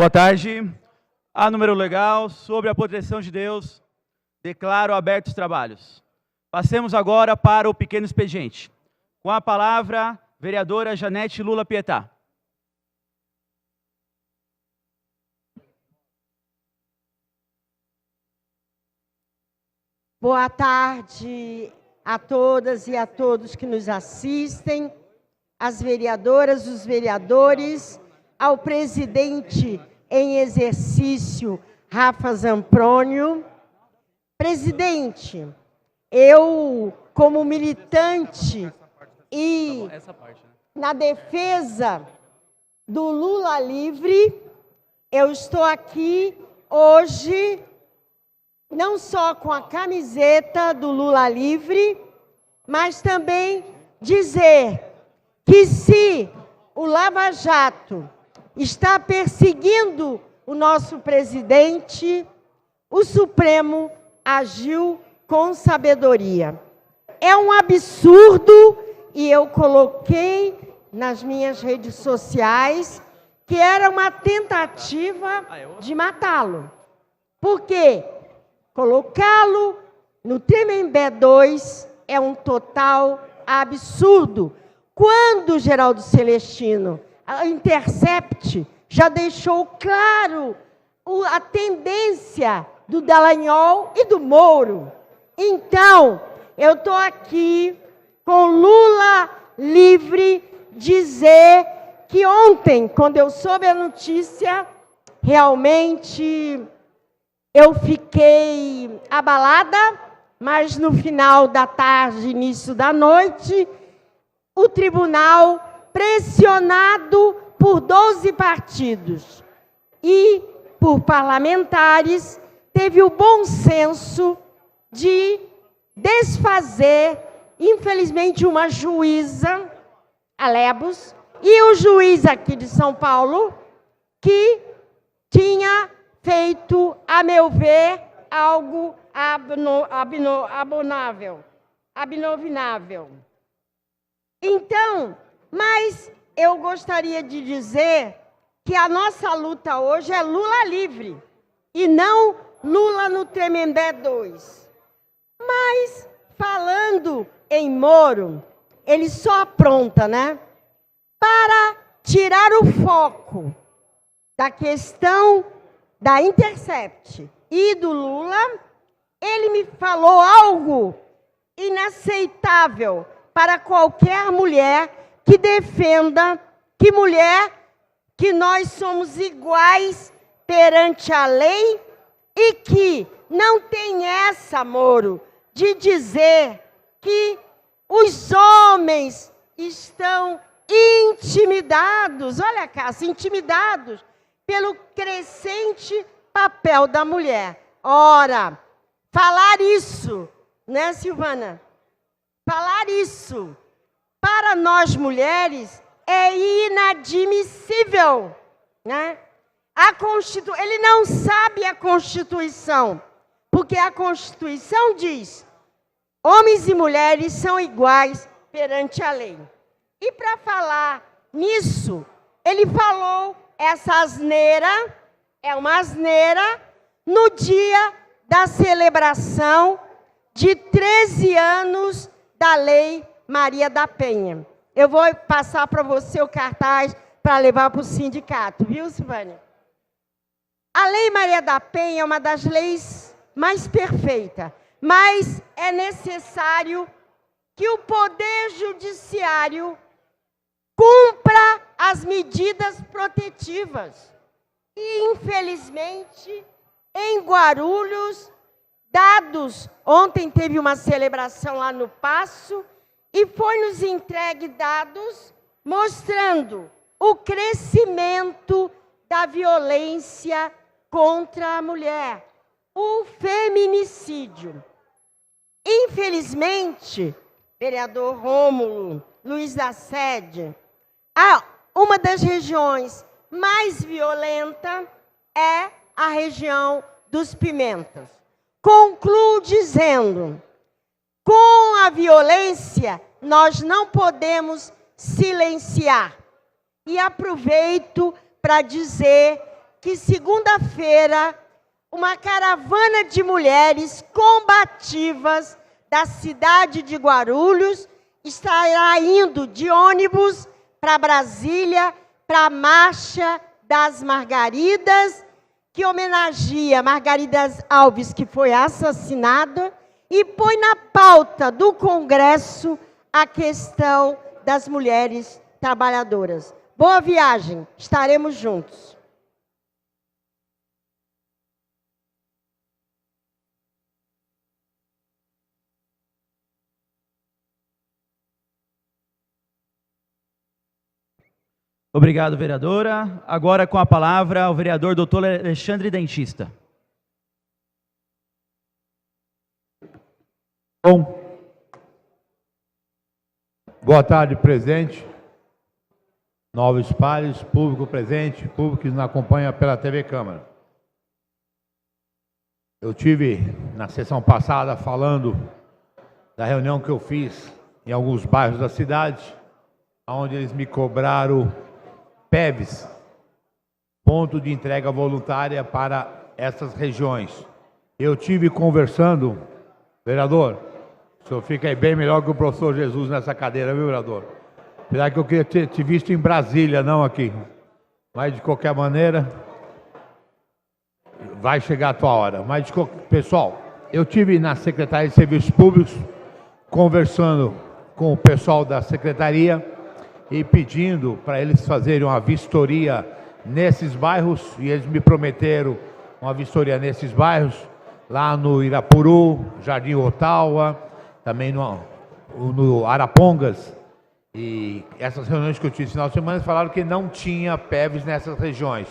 Boa tarde. A número legal, sobre a proteção de Deus, declaro abertos os trabalhos. Passemos agora para o pequeno expediente. Com a palavra, vereadora Janete Lula Pietá. Boa tarde a todas e a todos que nos assistem, às vereadoras, os vereadores, ao presidente em exercício, Rafa Zamprônio. Presidente, eu, como militante e na defesa do Lula livre, eu estou aqui hoje não só com a camiseta do Lula livre, mas também dizer que se o Lava Jato está perseguindo o nosso presidente, o Supremo agiu com sabedoria. É um absurdo, e eu coloquei nas minhas redes sociais que era uma tentativa de matá-lo. Por quê? Colocá-lo no Tremembé 2 é um total absurdo. Quando Geraldo Celestino, a Intercept, já deixou claro a tendência do Dallagnol e do Moro. Então, eu estou aqui com Lula livre dizer que ontem, quando eu soube a notícia, realmente eu fiquei abalada, mas no final da tarde, início da noite, o tribunal, pressionado por 12 partidos e por parlamentares, teve o bom senso de desfazer, infelizmente, uma juíza, a Lebos, e o juiz aqui de São Paulo, que tinha feito, a meu ver, algo abominável. Então, mas eu gostaria de dizer que a nossa luta hoje é Lula livre e não Lula no Tremembé 2. Mas, falando em Moro, ele só apronta, né? Para tirar o foco da questão da Intercept e do Lula, ele me falou algo inaceitável para qualquer mulher que defenda que nós somos iguais perante a lei e que não tem essa, Moro, de dizer que os homens estão intimidados, olha, Cássia, intimidados pelo crescente papel da mulher. Ora, falar isso, né, Silvana? Falar isso para nós mulheres é inadmissível, né? Ele não sabe a Constituição, porque a Constituição diz: homens e mulheres são iguais perante a lei. E para falar nisso, ele falou essa asneira, é uma asneira, no dia da celebração de 13 anos da Lei Maria da Penha. Eu vou passar para você o cartaz para levar para o sindicato, viu, Silvânia? A Lei Maria da Penha é uma das leis mais perfeitas, mas é necessário que o Poder Judiciário cumpra as medidas protetivas. E, infelizmente, em Guarulhos, ontem teve uma celebração lá no Paço, e foi-nos entregue dados mostrando o crescimento da violência contra a mulher, o feminicídio. Infelizmente, vereador Rômulo, Luiz da Sede, uma das regiões mais violentas é a região dos Pimentas. Concluo dizendo: com a violência, nós não podemos silenciar. E aproveito para dizer que segunda-feira uma caravana de mulheres combativas da cidade de Guarulhos estará indo de ônibus para Brasília, para a Marcha das Margaridas, que homenageia Margaridas Alves, que foi assassinada, e põe na pauta do Congresso a questão das mulheres trabalhadoras. Boa viagem, estaremos juntos. Obrigado, vereadora. Agora com a palavra o vereador doutor Alexandre Dentista. Bom, boa tarde, presidente, novos pares, público presente, público que nos acompanha pela TV Câmara. Eu tive na sessão passada falando da reunião que eu fiz em alguns bairros da cidade, onde eles me cobraram PEVs, ponto de entrega voluntária para essas regiões. Eu tive conversando, vereador, o senhor fica aí bem melhor que o professor Jesus nessa cadeira, viu, vereador? Apesar que eu queria ter te visto em Brasília, não aqui. Mas, de qualquer maneira, vai chegar a tua hora. Mas, pessoal, eu tive na Secretaria de Serviços Públicos, conversando com o pessoal da Secretaria e pedindo para eles fazerem uma vistoria nesses bairros, e eles me prometeram uma vistoria nesses bairros, lá no Irapuru, Jardim Ottawa, também no Arapongas, e essas reuniões que eu tive no final de semana falaram que não tinha PEVs nessas regiões.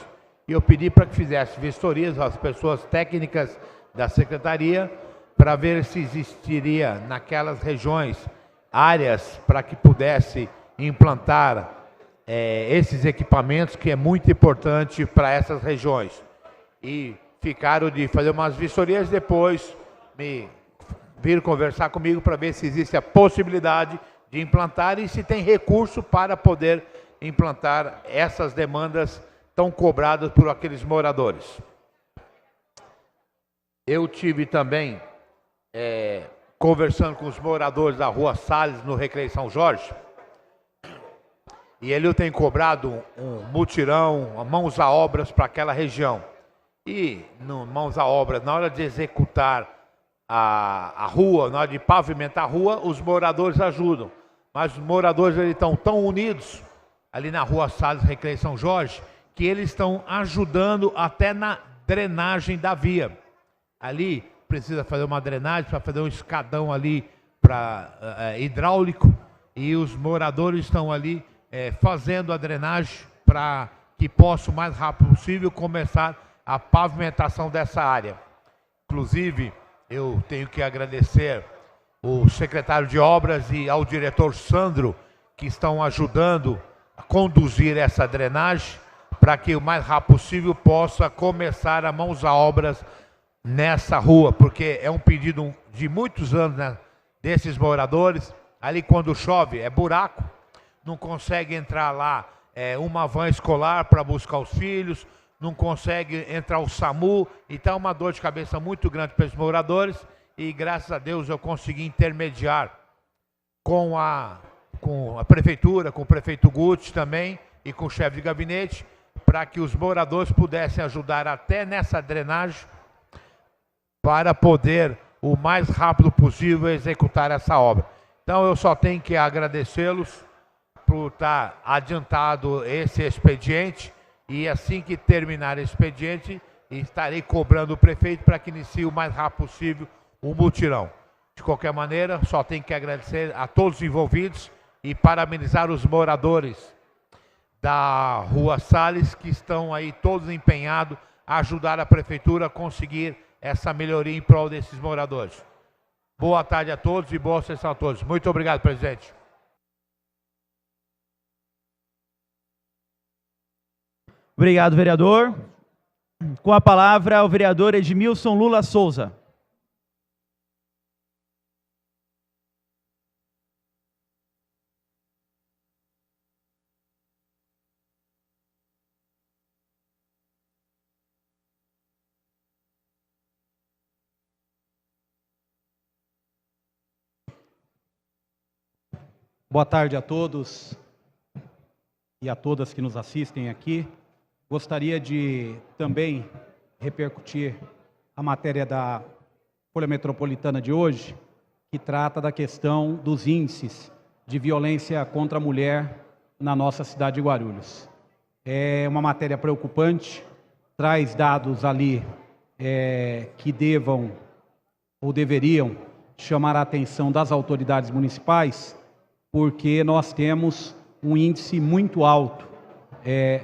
E eu pedi para que fizesse vistorias às pessoas técnicas da Secretaria para ver se existiria naquelas regiões áreas para que pudesse implantar esses equipamentos, que é muito importante para essas regiões. E ficaram de fazer umas vistorias, depois me viram conversar comigo para ver se existe a possibilidade de implantar e se tem recurso para poder implantar essas demandas tão cobradas por aqueles moradores. Eu tive também conversando com os moradores da Rua Salles, no Recreio São Jorge, e ele tem cobrado um mutirão, mãos a obras para aquela região. E, mãos a obras, na hora de executar a rua, na hora de pavimentar a rua, os moradores ajudam. Mas os moradores estão tão unidos, ali na Rua Salles, Recreio São Jorge, que eles estão ajudando até na drenagem da via. Ali precisa fazer uma drenagem para fazer um escadão ali para hidráulico, e os moradores estão ali fazendo a drenagem para que possa, o mais rápido possível, começar a pavimentação dessa área. Inclusive, eu tenho que agradecer o secretário de obras e ao diretor Sandro, que estão ajudando a conduzir essa drenagem, para que o mais rápido possível possa começar a mãos a obras nessa rua, porque é um pedido de muitos anos, né, desses moradores. Ali, quando chove, é buraco, não consegue entrar lá uma van escolar para buscar os filhos, não consegue entrar o SAMU, então é uma dor de cabeça muito grande para os moradores, e graças a Deus eu consegui intermediar com a prefeitura, com o prefeito Guti também, e com o chefe de gabinete, para que os moradores pudessem ajudar até nessa drenagem, para poder, o mais rápido possível, executar essa obra. Então eu só tenho que agradecê-los por estar adiantado esse expediente, e assim que terminar esse expediente, estarei cobrando o prefeito para que inicie o mais rápido possível o mutirão. De qualquer maneira, só tenho que agradecer a todos os envolvidos e parabenizar os moradores da Rua Salles, que estão aí todos empenhados a ajudar a prefeitura a conseguir essa melhoria em prol desses moradores. Boa tarde a todos e boa sessão a todos. Muito obrigado, presidente. Obrigado, vereador. Com a palavra, o vereador Edmilson Lula Souza. Boa tarde a todos e a todas que nos assistem aqui. Gostaria de também repercutir a matéria da Folha Metropolitana de hoje, que trata da questão dos índices de violência contra a mulher na nossa cidade de Guarulhos. É uma matéria preocupante, traz dados ali que devam ou deveriam chamar a atenção das autoridades municipais, porque nós temos um índice muito alto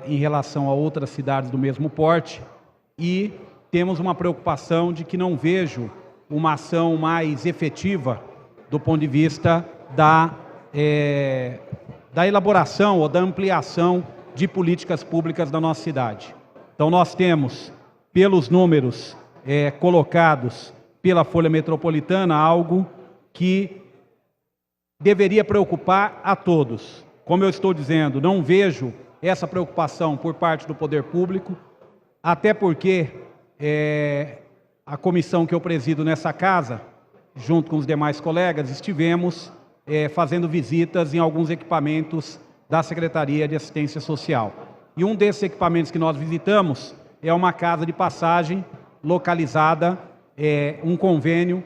em relação a outras cidades do mesmo porte e temos uma preocupação de que não vejo uma ação mais efetiva do ponto de vista da elaboração ou da ampliação de políticas públicas da nossa cidade. Então nós temos, pelos números colocados pela Folha Metropolitana, algo que deveria preocupar a todos. Como eu estou dizendo, não vejo essa preocupação por parte do poder público, até porque a comissão que eu presido nessa casa, junto com os demais colegas, estivemos fazendo visitas em alguns equipamentos da Secretaria de Assistência Social. E um desses equipamentos que nós visitamos é uma casa de passagem localizada, um convênio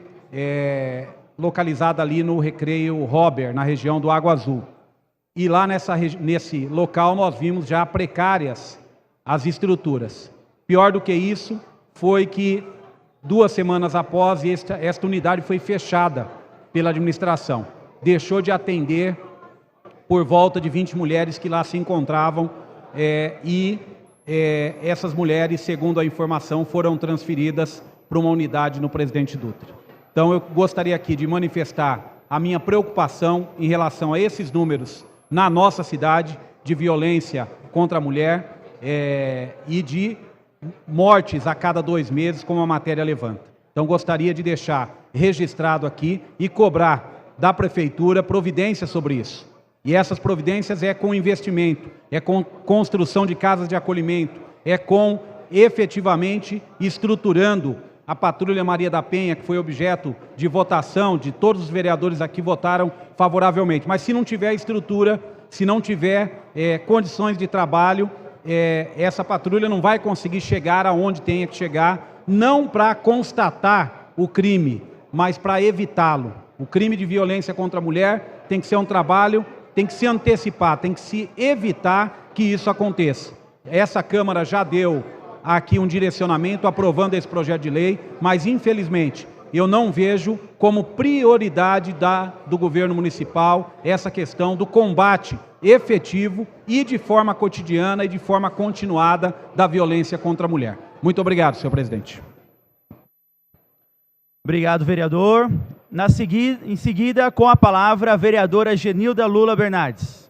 localizado ali no Recreio Robert, na região do Água Azul. E lá nesse local nós vimos já precárias as estruturas. Pior do que isso foi que 2 semanas após esta unidade foi fechada pela administração. Deixou de atender por volta de 20 mulheres que lá se encontravam essas mulheres, segundo a informação, foram transferidas para uma unidade no Presidente Dutra. Então eu gostaria aqui de manifestar a minha preocupação em relação a esses números na nossa cidade de violência contra a mulher e de mortes a cada 2 meses, como a matéria levanta. Então gostaria de deixar registrado aqui e cobrar da Prefeitura providência sobre isso. E essas providências com investimento, com construção de casas de acolhimento, com efetivamente estruturando a Patrulha Maria da Penha, que foi objeto de votação, de todos os vereadores aqui votaram favoravelmente. Mas se não tiver estrutura, se não tiver condições de trabalho, essa patrulha não vai conseguir chegar aonde tenha que chegar, não para constatar o crime, mas para evitá-lo. O crime de violência contra a mulher tem que ser um trabalho, tem que se antecipar, tem que se evitar que isso aconteça. Essa Câmara já deu aqui um direcionamento aprovando esse projeto de lei, mas infelizmente eu não vejo como prioridade do governo municipal essa questão do combate efetivo e de forma cotidiana e de forma continuada da violência contra a mulher. Muito obrigado, senhor presidente. Obrigado, vereador. Em seguida, com a palavra, a vereadora Genilda Lula Bernardes.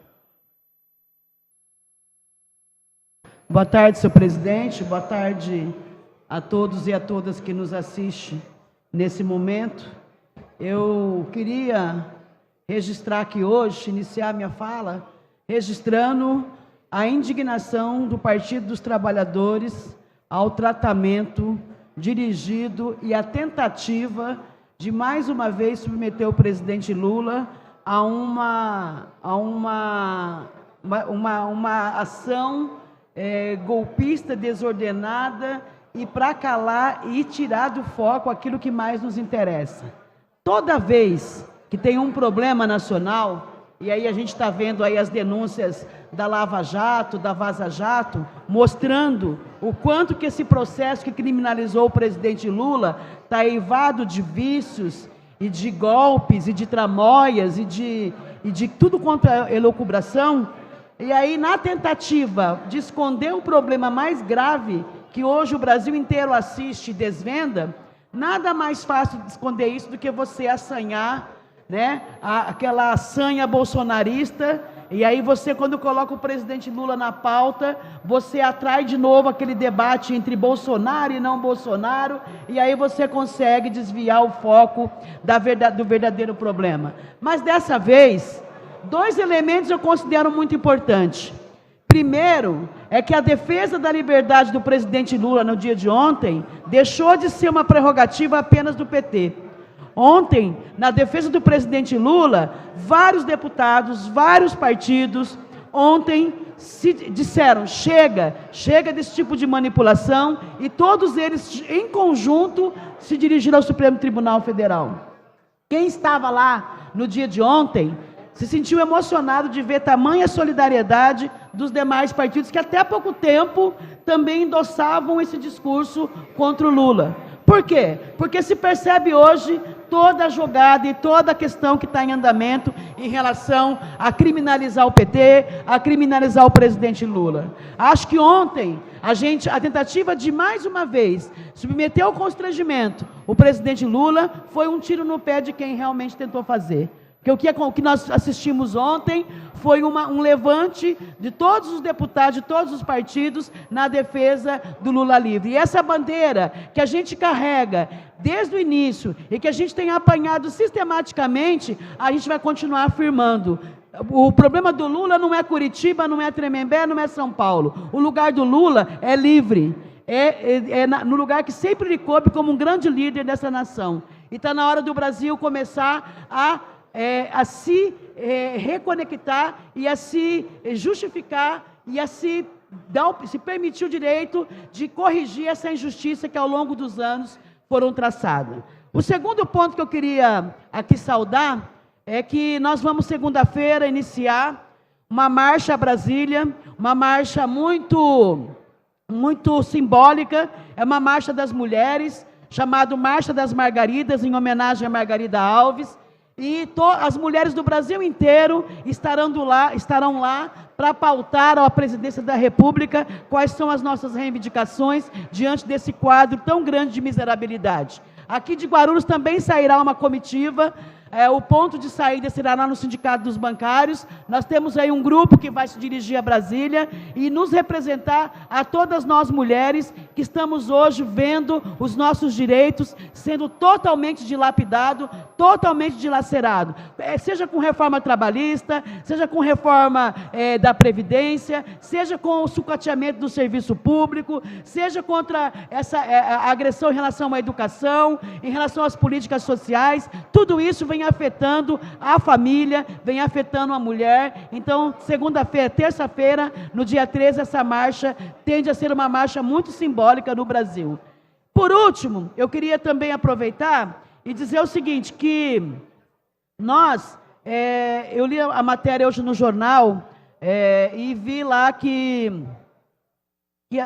Boa tarde, senhor presidente. Boa tarde a todos e a todas que nos assistem nesse momento. Eu queria registrar aqui hoje, iniciar minha fala, registrando a indignação do Partido dos Trabalhadores ao tratamento dirigido e a tentativa de mais uma vez submeter o presidente Lula a uma ação golpista, desordenada e para calar e tirar do foco aquilo que mais nos interessa. Toda vez que tem um problema nacional, e aí a gente está vendo aí as denúncias da Lava Jato, da Vaza Jato, mostrando o quanto que esse processo que criminalizou o presidente Lula está eivado de vícios e de golpes e de tramóias e de tudo quanto é elucubração. E aí, na tentativa de esconder o problema mais grave que hoje o Brasil inteiro assiste e desvenda, nada mais fácil de esconder isso do que você assanhar, né, aquela sanha bolsonarista, e aí você, quando coloca o presidente Lula na pauta, você atrai de novo aquele debate entre Bolsonaro e não Bolsonaro, e aí você consegue desviar o foco do verdadeiro problema. Mas dessa vez, 2 elementos eu considero muito importantes. Primeiro, é que a defesa da liberdade do presidente Lula no dia de ontem deixou de ser uma prerrogativa apenas do PT. Ontem, na defesa do presidente Lula, vários deputados, vários partidos, ontem disseram, chega desse tipo de manipulação, e todos eles, em conjunto, se dirigiram ao Supremo Tribunal Federal. Quem estava lá no dia de ontem se sentiu emocionado de ver tamanha solidariedade dos demais partidos que até há pouco tempo também endossavam esse discurso contra o Lula. Por quê? Porque se percebe hoje toda a jogada e toda a questão que está em andamento em relação a criminalizar o PT, a criminalizar o presidente Lula. Acho que ontem a tentativa de mais uma vez submeter ao constrangimento o presidente Lula foi um tiro no pé de quem realmente tentou fazer. Porque o que nós assistimos ontem foi um levante de todos os deputados, de todos os partidos, na defesa do Lula livre. E essa bandeira que a gente carrega desde o início e que a gente tem apanhado sistematicamente, a gente vai continuar afirmando. O problema do Lula não é Curitiba, não é Tremembé, não é São Paulo. O lugar do Lula é livre. No lugar que sempre lhe coube como um grande líder dessa nação. E está na hora do Brasil começar a se reconectar e a se justificar e a se permitir o direito de corrigir essa injustiça que ao longo dos anos foram traçadas. O segundo ponto que eu queria aqui saudar é que nós vamos segunda-feira iniciar uma marcha a Brasília, uma marcha muito simbólica, é uma marcha das mulheres, chamada Marcha das Margaridas, em homenagem a Margarida Alves. E as mulheres do Brasil inteiro estarão lá para pautar à presidência da República quais são as nossas reivindicações diante desse quadro tão grande de miserabilidade. Aqui de Guarulhos também sairá uma comitiva. O ponto de saída será lá no Sindicato dos Bancários. Nós temos aí um grupo que vai se dirigir a Brasília e nos representar a todas nós mulheres que estamos hoje vendo os nossos direitos sendo totalmente dilapidados, totalmente dilacerados. Seja com reforma trabalhista, seja com reforma da Previdência, seja com o sucateamento do serviço público, seja contra a agressão em relação à educação, em relação às políticas sociais. Tudo isso vem afetando a família, vem afetando a mulher. Então, segunda-feira, terça-feira, no dia 13, essa marcha tende a ser uma marcha muito simbólica no Brasil. Por último, eu queria também aproveitar e dizer o seguinte, que eu li a matéria hoje no jornal e vi lá que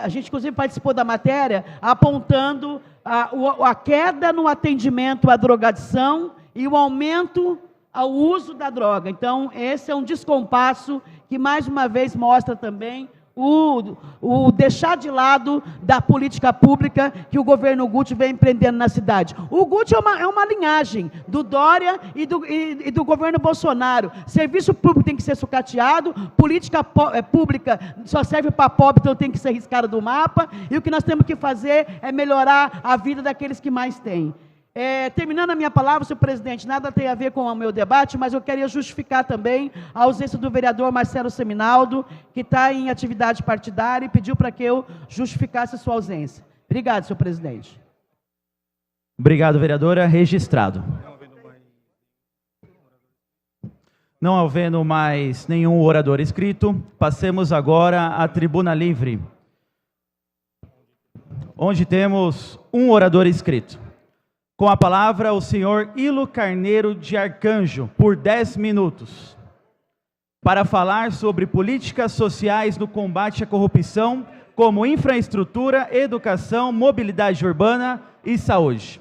a gente, inclusive, participou da matéria, apontando a queda no atendimento à drogadição e o aumento ao uso da droga. Então, esse é um descompasso que, mais uma vez, mostra também o deixar de lado da política pública que o governo Guti vem empreendendo na cidade. O Guti é uma linhagem do Dória e do governo Bolsonaro. Serviço público tem que ser sucateado, política pública só serve para pobre, então tem que ser riscada do mapa, e o que nós temos que fazer é melhorar a vida daqueles que mais têm. Terminando a minha palavra, senhor presidente, nada tem a ver com o meu debate, mas eu queria justificar também a ausência do vereador Marcelo Seminaldo, que está em atividade partidária e pediu para que eu justificasse a sua ausência. Obrigado, senhor presidente. Obrigado, vereadora. Registrado. Não havendo mais nenhum orador inscrito, passemos agora à tribuna livre, onde temos um orador inscrito. Com a palavra, o senhor Ilo Carneiro de Arcanjo, por 10 minutos, para falar sobre políticas sociais no combate à corrupção, como infraestrutura, educação, mobilidade urbana e saúde.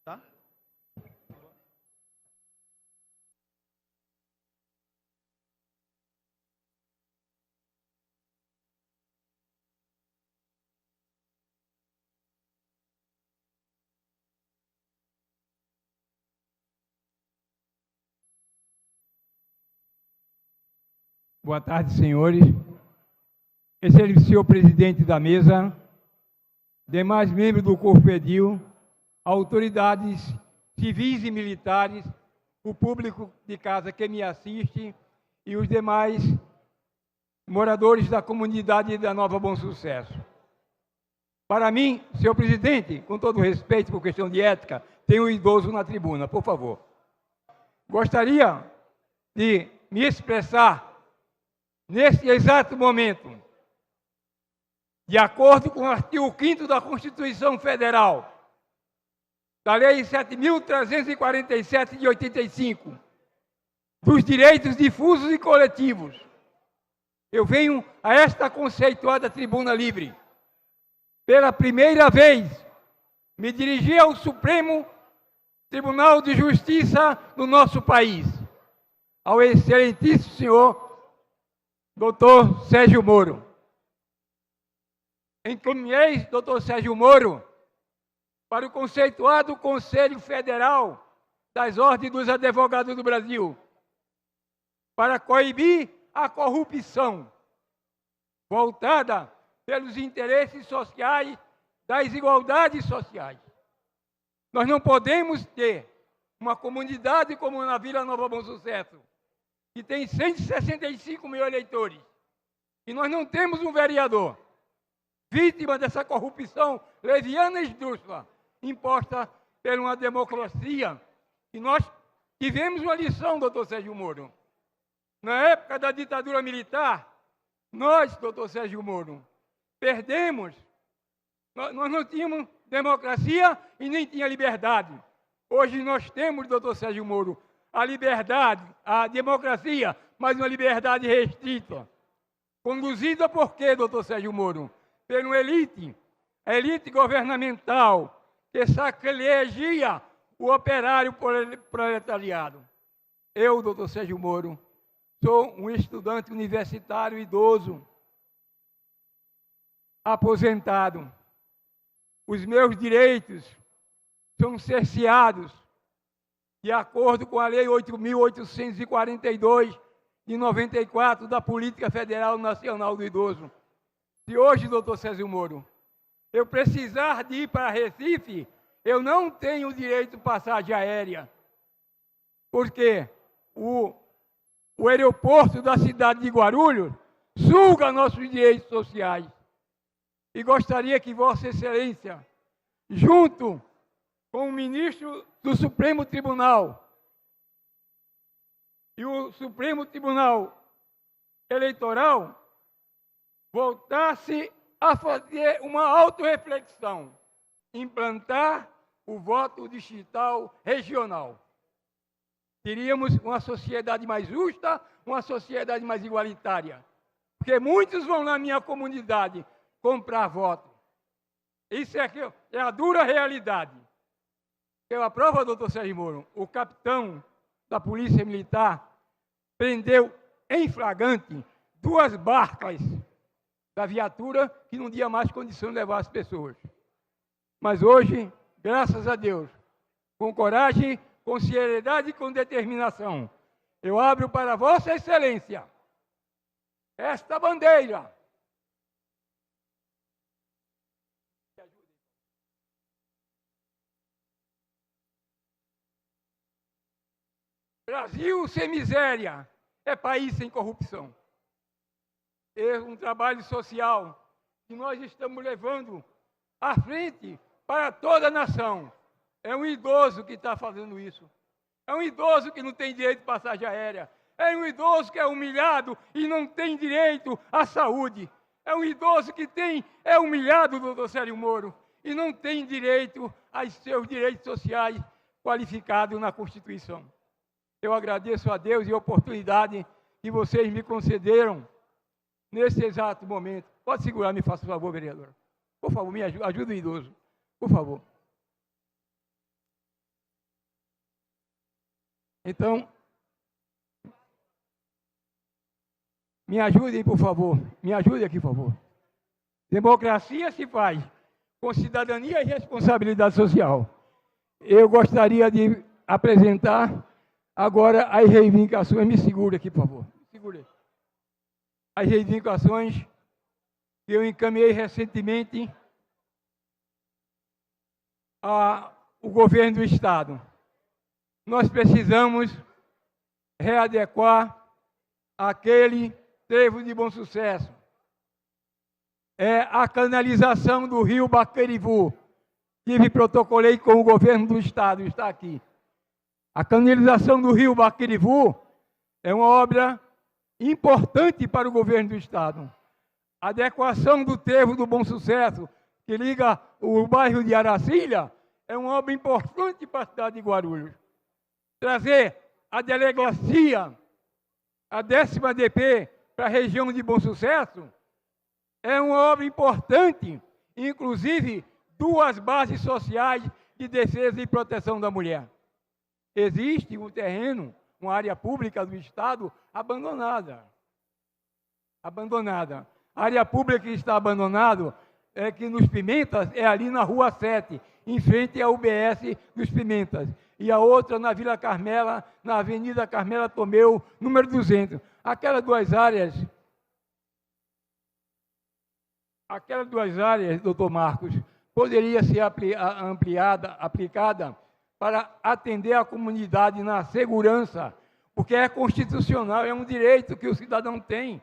Tá? Boa tarde, senhores. Excelente senhor presidente da mesa, demais membros do Corpo Edil, autoridades civis e militares, o público de casa que me assiste e os demais moradores da comunidade da Nova Bom Sucesso. Para mim, senhor presidente, com todo respeito por questão de ética, tem um idoso na tribuna, por favor. Gostaria de me expressar nesse exato momento, de acordo com o artigo 5º da Constituição Federal, da Lei 7.347 de 85, dos direitos difusos e coletivos. Eu venho a esta conceituada tribuna livre, pela primeira vez, me dirigir ao Supremo Tribunal de Justiça do nosso país, ao excelentíssimo senhor doutor Sérgio Moro. Encaminhei, doutor Sérgio Moro, para o conceituado Conselho Federal das Ordens dos Advogados do Brasil, para coibir a corrupção voltada pelos interesses sociais, das desigualdades sociais. Nós não podemos ter uma comunidade como na Vila Nova Bom Sucesso, que tem 165 mil eleitores, e nós não temos um vereador vítima dessa corrupção leviana e esdrúxula, imposta por uma democracia. E nós tivemos uma lição, doutor Sérgio Moro. Na época da ditadura militar, nós, doutor Sérgio Moro, perdemos. Nós não tínhamos democracia e nem tinha liberdade. Hoje nós temos, doutor Sérgio Moro, a liberdade, a democracia, mas uma liberdade restrita. Conduzida por quê, doutor Sérgio Moro? Pela uma elite, a elite governamental, que sacrilegia o operário proletariado. Eu, doutor Sérgio Moro, sou um estudante universitário idoso, aposentado. Os meus direitos são cerceados de acordo com a Lei 8.842 de 94 da Política Federal Nacional do Idoso. Se hoje, doutor Sérgio Moro, eu precisar de ir para Recife, eu não tenho direito de passagem aérea, porque o aeroporto da cidade de Guarulhos suga nossos direitos sociais. E gostaria que Vossa Excelência, junto com o ministro do Supremo Tribunal e o Supremo Tribunal Eleitoral, voltasse a fazer uma autorreflexão, implantar o voto digital regional. Teríamos uma sociedade mais justa, uma sociedade mais igualitária. Porque muitos vão na minha comunidade comprar voto. Isso é a dura realidade. Pela prova, doutor Sérgio Moro, o capitão da Polícia Militar prendeu em flagrante 2 barcas da viatura que não tinha mais condição de levar as pessoas. Mas hoje, graças a Deus, com coragem, com seriedade e com determinação, eu abro para Vossa Excelência esta bandeira. Brasil sem miséria é país sem corrupção. É um trabalho social que nós estamos levando à frente para toda a nação. É um idoso que está fazendo isso. É um idoso que não tem direito de passagem aérea. É um idoso que é humilhado e não tem direito à saúde. É um idoso que é humilhado, doutor Sérgio Moro, e não tem direito aos seus direitos sociais qualificados na Constituição. Eu agradeço a Deus e a oportunidade que vocês me concederam nesse exato momento. Pode segurar, me faça o favor, vereador. Por favor, me ajude o idoso. Por favor. Então, me ajudem, por favor. Me ajudem aqui, por favor. Democracia se faz com cidadania e responsabilidade social. Eu gostaria de apresentar agora as reivindicações. Me segura aqui, por favor. Segure. As reivindicações que eu encaminhei recentemente ao governo do Estado. Nós precisamos readequar aquele trevo de Bom Sucesso. É a canalização do rio Bacarivu. Protocolei com o governo do estado, está aqui. A canalização do rio Bacarivu é uma obra importante para o governo do estado. A adequação do trevo do Bom Sucesso, que liga o bairro de Aracilha, é uma obra importante para a cidade de Guarulhos. Trazer a delegacia, a 10ª DP, para a região de Bom Sucesso, é uma obra importante, inclusive 2 bases sociais de defesa e proteção da mulher. Existe um terreno, uma área pública do estado abandonada. Abandonada. A área pública que está abandonada é que nos Pimentas é ali na Rua 7, em frente à UBS dos Pimentas. E a outra na Vila Carmela, na Avenida Carmela Tomeu, número 200. Aquelas 2 áreas, doutor Marcos, poderia ser aplicada para atender a comunidade na segurança, porque é constitucional, é um direito que o cidadão tem.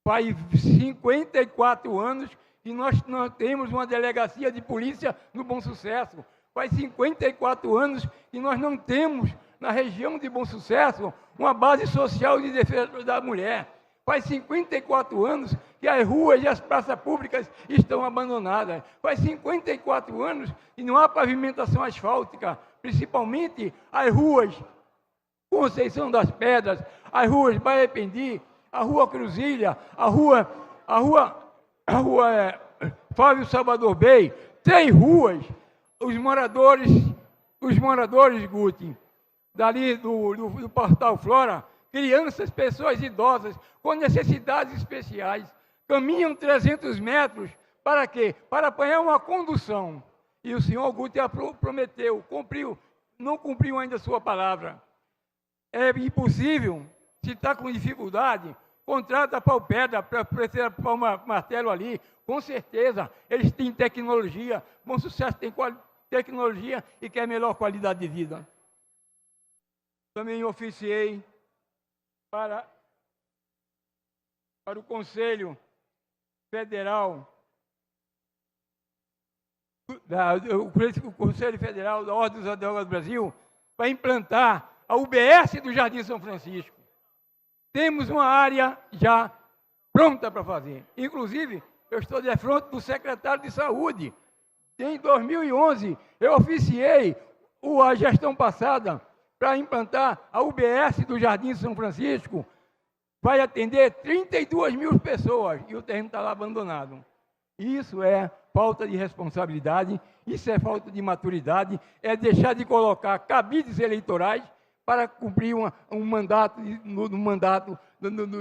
Faz 54 anos que nós temos uma delegacia de polícia no Bom Sucesso. Faz 54 anos que nós não temos, na região de Bom Sucesso, uma base social de defesa da mulher. Faz 54 anos que as ruas e as praças públicas estão abandonadas. Faz 54 anos que não há pavimentação asfáltica, principalmente as ruas Conceição das Pedras, as ruas Baia Pendi, a Rua Cruzilha, a rua Flávio Salvador Bey, 3 ruas. Os moradores, Guti, dali do Portal Flora, crianças, pessoas idosas com necessidades especiais, caminham 300 metros para quê? Para apanhar uma condução. E o senhor Guti prometeu, não cumpriu ainda a sua palavra. É impossível, se está com dificuldade, contrata pau pedra para pôr um martelo ali. Com certeza, eles têm tecnologia. Bom Sucesso tem tecnologia e quer melhor qualidade de vida. Também oficiei para o Conselho Federal, o Conselho Federal da Ordem dos Advogados do Brasil, para implantar a UBS do Jardim São Francisco. Temos uma área já pronta para fazer. Inclusive, eu estou de frente do secretário de Saúde. Em 2011, eu oficiei a gestão passada para implantar a UBS do Jardim São Francisco. Vai atender 32 mil pessoas e o terreno está lá abandonado. Isso é falta de responsabilidade, isso é falta de maturidade, é deixar de colocar cabides eleitorais para cumprir um mandato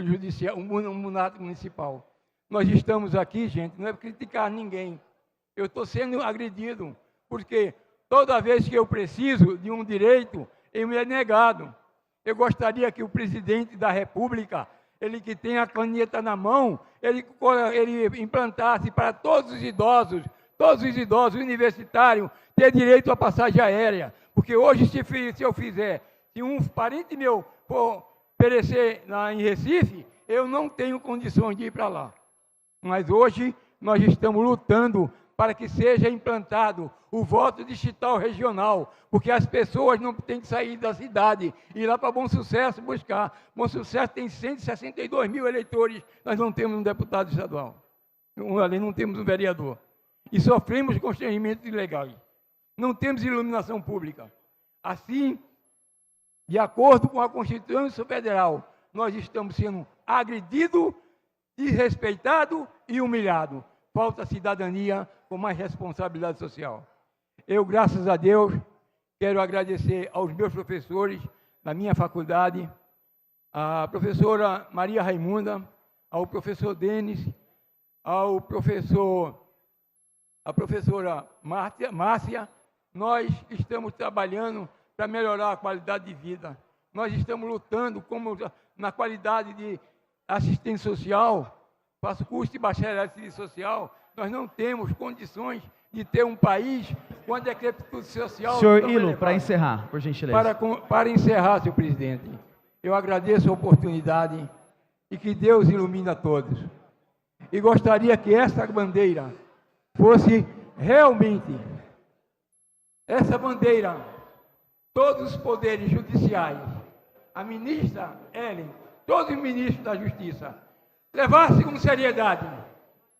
judicial, um mandato municipal. Nós estamos aqui, gente, não é para criticar ninguém. Eu estou sendo agredido, porque toda vez que eu preciso de um direito, ele me é negado. Eu gostaria que o presidente da República, ele que tem a caneta na mão, ele implantasse para todos os idosos universitários, ter direito à passagem aérea. Porque hoje, se eu fizer, se um parente meu for perecer em Recife, eu não tenho condições de ir para lá. Mas hoje nós estamos lutando para que seja implantado o voto digital regional, porque as pessoas não têm que sair da cidade e ir lá para Bom Sucesso buscar. Bom Sucesso tem 162 mil eleitores, nós não temos um deputado estadual, além não temos um vereador. E sofremos constrangimentos ilegais. Não temos iluminação pública. Assim, de acordo com a Constituição Federal, nós estamos sendo agredidos, desrespeitados e humilhados. Falta cidadania com mais responsabilidade social. Eu, graças a Deus, quero agradecer aos meus professores da minha faculdade, a professora Maria Raimunda, ao professor Denis, a professora Márcia. Nós estamos trabalhando para melhorar a qualidade de vida. Nós estamos lutando na qualidade de assistência social. Faço curso de bacharelado em serviço social, nós não temos condições de ter um país com a decrepitude social. Senhor Ilo, para encerrar, por gentileza. Para encerrar, senhor presidente, eu agradeço a oportunidade e que Deus ilumine a todos. E gostaria que essa bandeira fosse realmente, essa bandeira, todos os poderes judiciais, a ministra Ellen, todos os ministros da Justiça, levassem com seriedade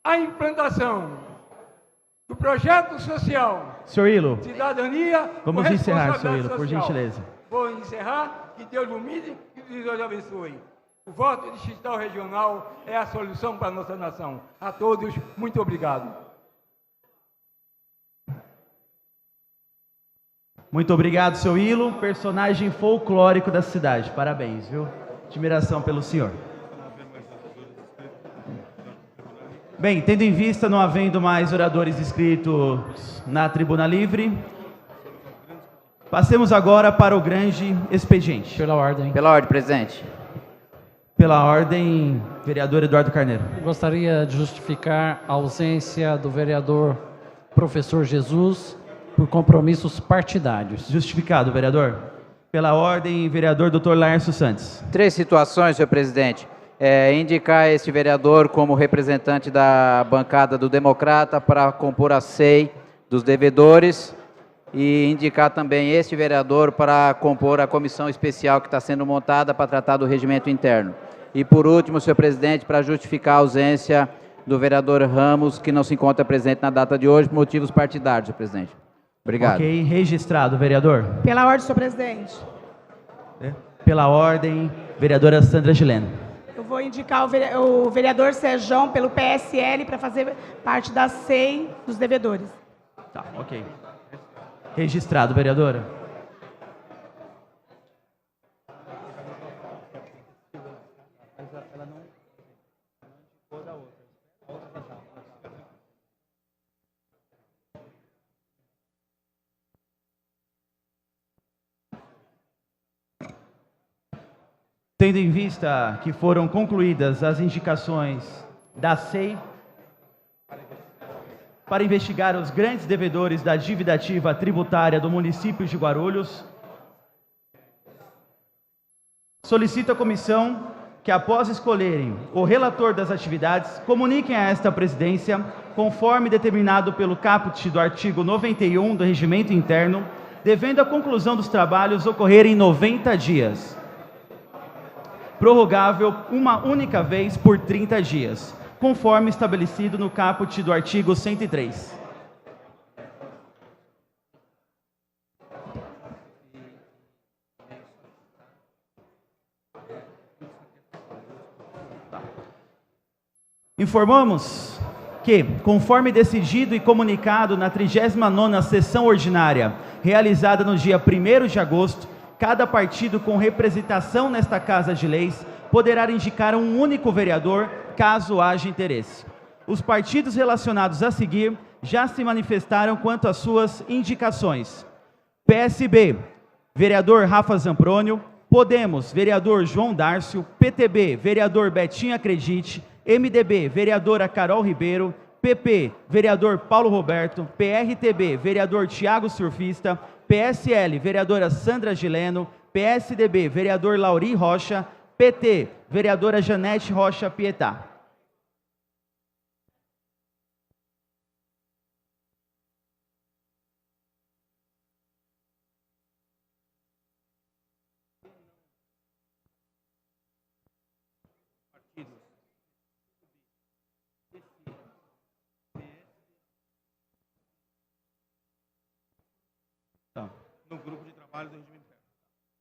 a implantação do projeto social. Senhor Ilo, Cidadania. vamos encerrar, senhor Ilo, por social. gentileza. Vou encerrar, que Deus ilumine e que Deus abençoe. O voto distrital regional é a solução para a nossa nação. A todos, muito obrigado. Muito obrigado, seu Ilo, personagem folclórico da cidade. Parabéns, viu? Admiração pelo senhor. Bem, tendo em vista não havendo mais oradores inscritos na tribuna livre, passemos agora para o grande expediente. Pela ordem. Pela ordem, presidente. Pela ordem, vereador Eduardo Carneiro. Gostaria de justificar a ausência do vereador Professor Jesus por compromissos partidários. Justificado, vereador. Pela ordem, vereador Dr. Laércio Santos. 3 situações, senhor presidente. Indicar este vereador como representante da bancada do Democrata para compor a SEI dos devedores e indicar também este vereador para compor a comissão especial que está sendo montada para tratar do regimento interno. E por último, senhor presidente, para justificar a ausência do vereador Ramos, que não se encontra presente na data de hoje por motivos partidários, senhor presidente. Obrigado. Ok, registrado, vereador. Pela ordem, senhor presidente. Pela ordem, vereadora Sandra Gileno. Eu vou indicar o vereador Sejão pelo PSL para fazer parte da SEI dos devedores. Tá, ok. Registrado, vereadora. Tendo em vista que foram concluídas as indicações da SEI para investigar os grandes devedores da dívida ativa tributária do município de Guarulhos, solicito à comissão que, após escolherem o relator das atividades, comuniquem a esta presidência, conforme determinado pelo caput do artigo 91 do Regimento Interno, devendo a conclusão dos trabalhos ocorrer em 90 dias. Prorrogável uma única vez por 30 dias, conforme estabelecido no caput do artigo 103. Informamos que, conforme decidido e comunicado na 39ª sessão ordinária, realizada no dia 1º de agosto, cada partido com representação nesta Casa de Leis poderá indicar um único vereador, caso haja interesse. Os partidos relacionados a seguir já se manifestaram quanto às suas indicações. PSB, vereador Rafa Zamprônio. Podemos, vereador João Dárcio. PTB, vereador Betinho Acredite. MDB, vereadora Carol Ribeiro. PP, vereador Paulo Roberto. PRTB, vereador Tiago Surfista. PSL, vereadora Sandra Gileno. PSDB, vereador Lauri Rocha. PT, vereadora Janete Rocha Pietá. No grupo de trabalho do regimento interno.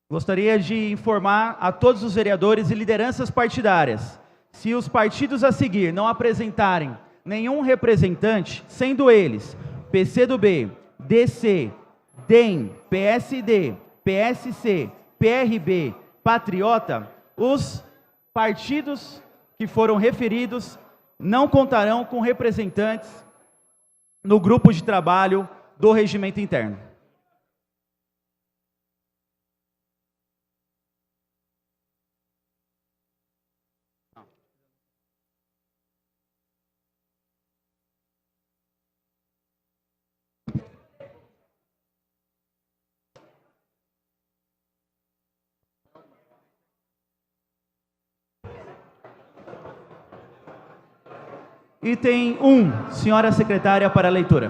Gostaria de informar a todos os vereadores e lideranças partidárias, se os partidos a seguir não apresentarem nenhum representante, sendo eles PCdoB, DC, DEM, PSD, PSC, PRB, Patriota, os partidos que foram referidos não contarão com representantes no grupo de trabalho do regimento interno. Item 1, senhora secretária, para a leitura.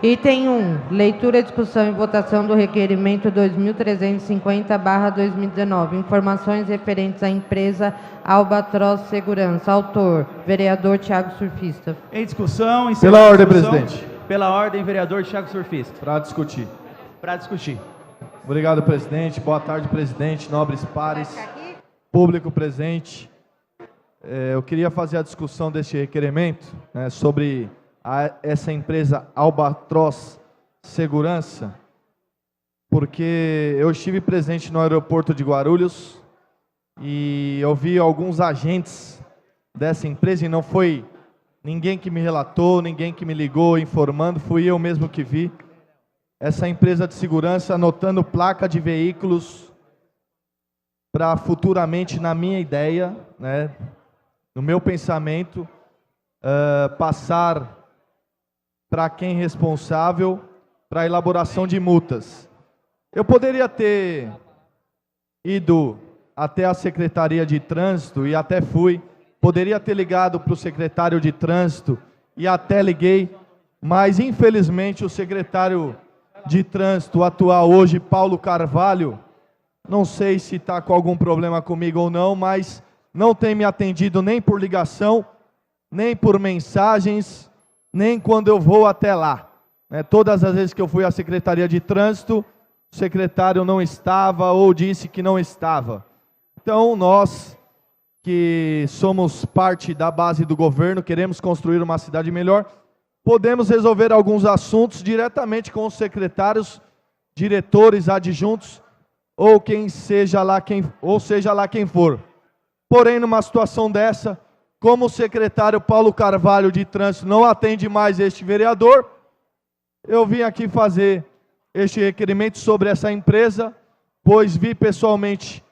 Item 1. Leitura, discussão e votação do requerimento 2350/2019. Informações referentes à empresa Albatross Segurança. Autor, vereador Thiago Surfista. Em discussão, Pela ordem, discussão. presidente. Pela ordem, vereador Thiago Surfista. Para discutir. Para discutir. Obrigado, presidente. Boa tarde, presidente, nobres pares, público presente. Eu queria fazer a discussão deste requerimento, né, sobre essa empresa Albatross Segurança, porque eu estive presente no aeroporto de Guarulhos e eu vi alguns agentes dessa empresa, e não foi ninguém que me relatou, ninguém que me ligou informando, fui eu mesmo que vi essa empresa de segurança anotando placa de veículos para futuramente, na minha ideia, né, no meu pensamento, passar para quem é responsável para a elaboração de multas. Eu poderia ter ido até a Secretaria de Trânsito, e até fui, poderia ter ligado para o secretário de Trânsito, e até liguei, mas infelizmente o secretário de Trânsito atual hoje, Paulo Carvalho, não sei se está com algum problema comigo ou não, mas não tem me atendido nem por ligação, nem por mensagens, nem quando eu vou até lá. Todas as vezes que eu fui à Secretaria de Trânsito, o secretário não estava ou disse que não estava. Então, nós que somos parte da base do governo, queremos construir uma cidade melhor, podemos resolver alguns assuntos diretamente com os secretários, diretores, adjuntos, ou seja lá quem for. Porém, numa situação dessa, como o secretário Paulo Carvalho de Trânsito não atende mais este vereador, eu vim aqui fazer este requerimento sobre essa empresa, pois vi pessoalmente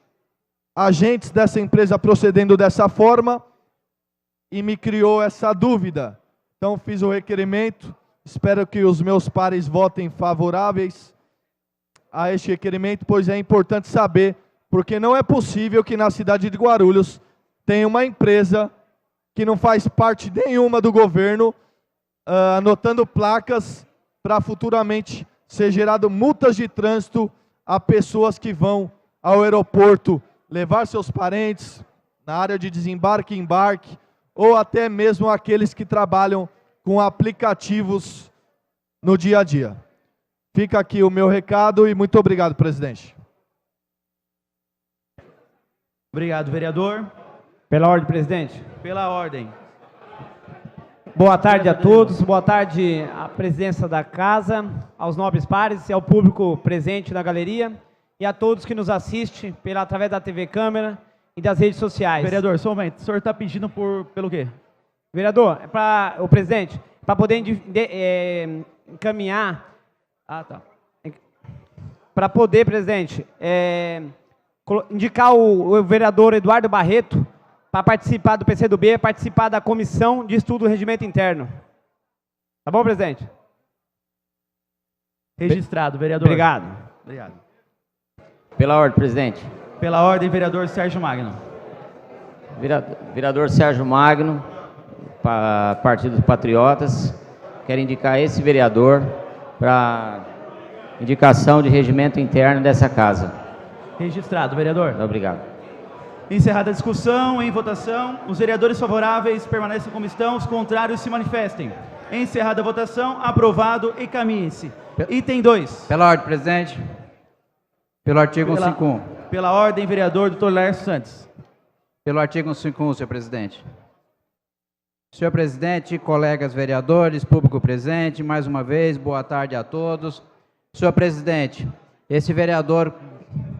agentes dessa empresa procedendo dessa forma e me criou essa dúvida. Então fiz o requerimento, espero que os meus pares votem favoráveis a este requerimento, pois é importante saber, porque não é possível que na cidade de Guarulhos tenha uma empresa que não faz parte nenhuma do governo, anotando placas para futuramente ser gerado multas de trânsito a pessoas que vão ao aeroporto levar seus parentes na área de desembarque e embarque, ou até mesmo aqueles que trabalham com aplicativos no dia a dia. Fica aqui o meu recado e muito obrigado, presidente. Obrigado, vereador. Pela ordem, presidente. Pela ordem. Boa tarde a todos, boa tarde à presidência da casa, aos nobres pares e ao público presente na galeria e a todos que nos assistem através da TV Câmara e das redes sociais. Vereador, só um momento, o senhor está pedindo pelo quê? Vereador, o presidente, para poder encaminhar, para poder, presidente, indicar o vereador Eduardo Barreto para participar do PCdoB, participar da Comissão de Estudo do Regimento Interno. Tá bom, presidente? Registrado, vereador. Obrigado. Obrigado. Pela ordem, presidente. Pela ordem, vereador Sérgio Magno. Vereador Sérgio Magno, Partido dos Patriotas, quero indicar esse vereador para indicação de regimento interno dessa casa. Registrado, vereador. Obrigado. Encerrada a discussão, em votação, os vereadores favoráveis permaneçam como estão, os contrários se manifestem. Encerrada a votação, aprovado, encaminhe-se. Item 2. Pela ordem, presidente. Pelo artigo 151. Pela ordem, vereador Dr. Lércio Santos. Pelo artigo 151, senhor presidente. Senhor presidente, colegas vereadores, público presente, mais uma vez, boa tarde a todos. Senhor presidente, esse vereador,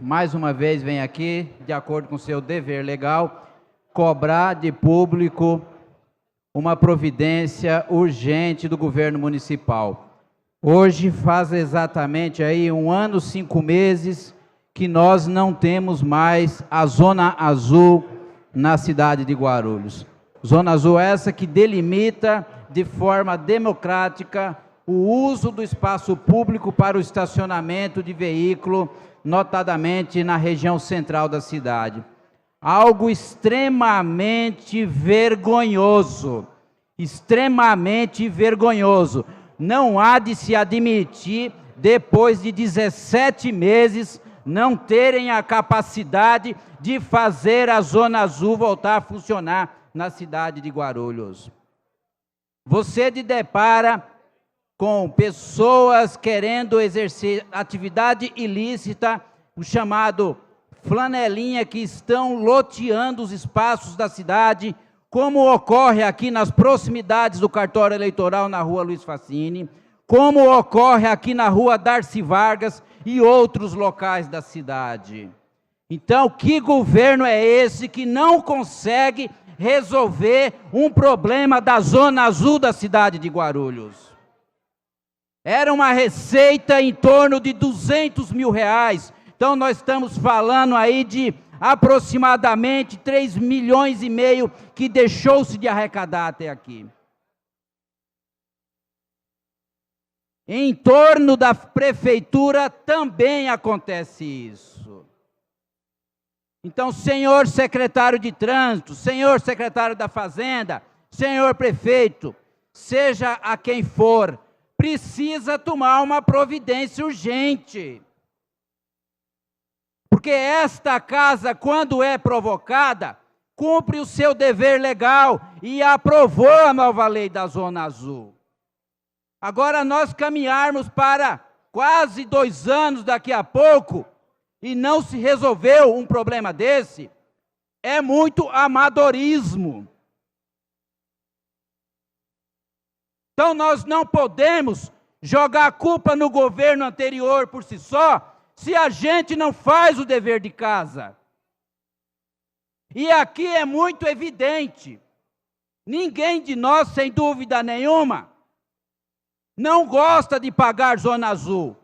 mais uma vez, vem aqui, de acordo com seu dever legal, cobrar de público uma providência urgente do governo municipal. Hoje faz exatamente aí 1 ano, 5 meses, que nós não temos mais a Zona Azul na cidade de Guarulhos. Zona Azul essa que delimita de forma democrática o uso do espaço público para o estacionamento de veículo, notadamente na região central da cidade. Algo extremamente vergonhoso. extremamente vergonhoso. Não há de se admitir, depois de 17 meses, não terem a capacidade de fazer a Zona Azul voltar a funcionar na cidade de Guarulhos. Você se depara com pessoas querendo exercer atividade ilícita, o chamado flanelinha, que estão loteando os espaços da cidade, como ocorre aqui nas proximidades do cartório eleitoral na rua Luiz Facini, como ocorre aqui na rua Darcy Vargas e outros locais da cidade. Então, que governo é esse que não consegue resolver um problema da Zona Azul da cidade de Guarulhos? Era uma receita em torno de R$200 mil. Então, nós estamos falando aí de aproximadamente 3,5 milhões que deixou-se de arrecadar até aqui. Em torno da prefeitura também acontece isso. Então, senhor secretário de Trânsito, senhor secretário da Fazenda, senhor prefeito, seja a quem for, precisa tomar uma providência urgente. Porque esta casa, quando é provocada, cumpre o seu dever legal e aprovou a nova lei da Zona Azul. Agora nós caminharmos para quase 2 anos daqui a pouco e não se resolveu um problema desse, é muito amadorismo. Então nós não podemos jogar a culpa no governo anterior por si só, se a gente não faz o dever de casa. E aqui é muito evidente, ninguém de nós, sem dúvida nenhuma, não gosta de pagar Zona Azul,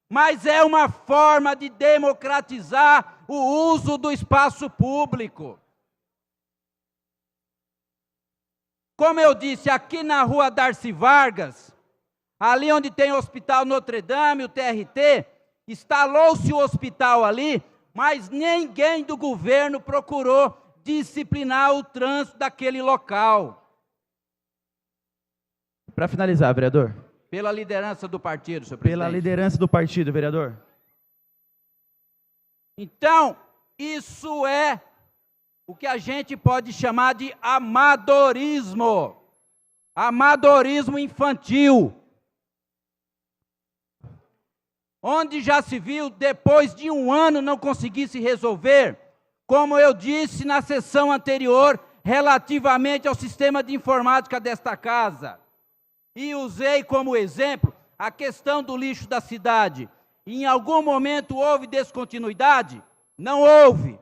mas é uma forma de democratizar o uso do espaço público. Como eu disse, aqui na rua Darcy Vargas, ali onde tem o Hospital Notre Dame, o TRT, instalou-se o hospital ali, mas ninguém do governo procurou disciplinar o trânsito daquele local. Para finalizar, vereador. Pela liderança do partido, senhor presidente. Pela liderança do partido, vereador. Então, isso é o que a gente pode chamar de amadorismo. Amadorismo infantil. Onde já se viu, depois de 1 ano não conseguir se resolver, como eu disse na sessão anterior, relativamente ao sistema de informática desta casa. E usei como exemplo a questão do lixo da cidade. Em algum momento houve descontinuidade? Não houve.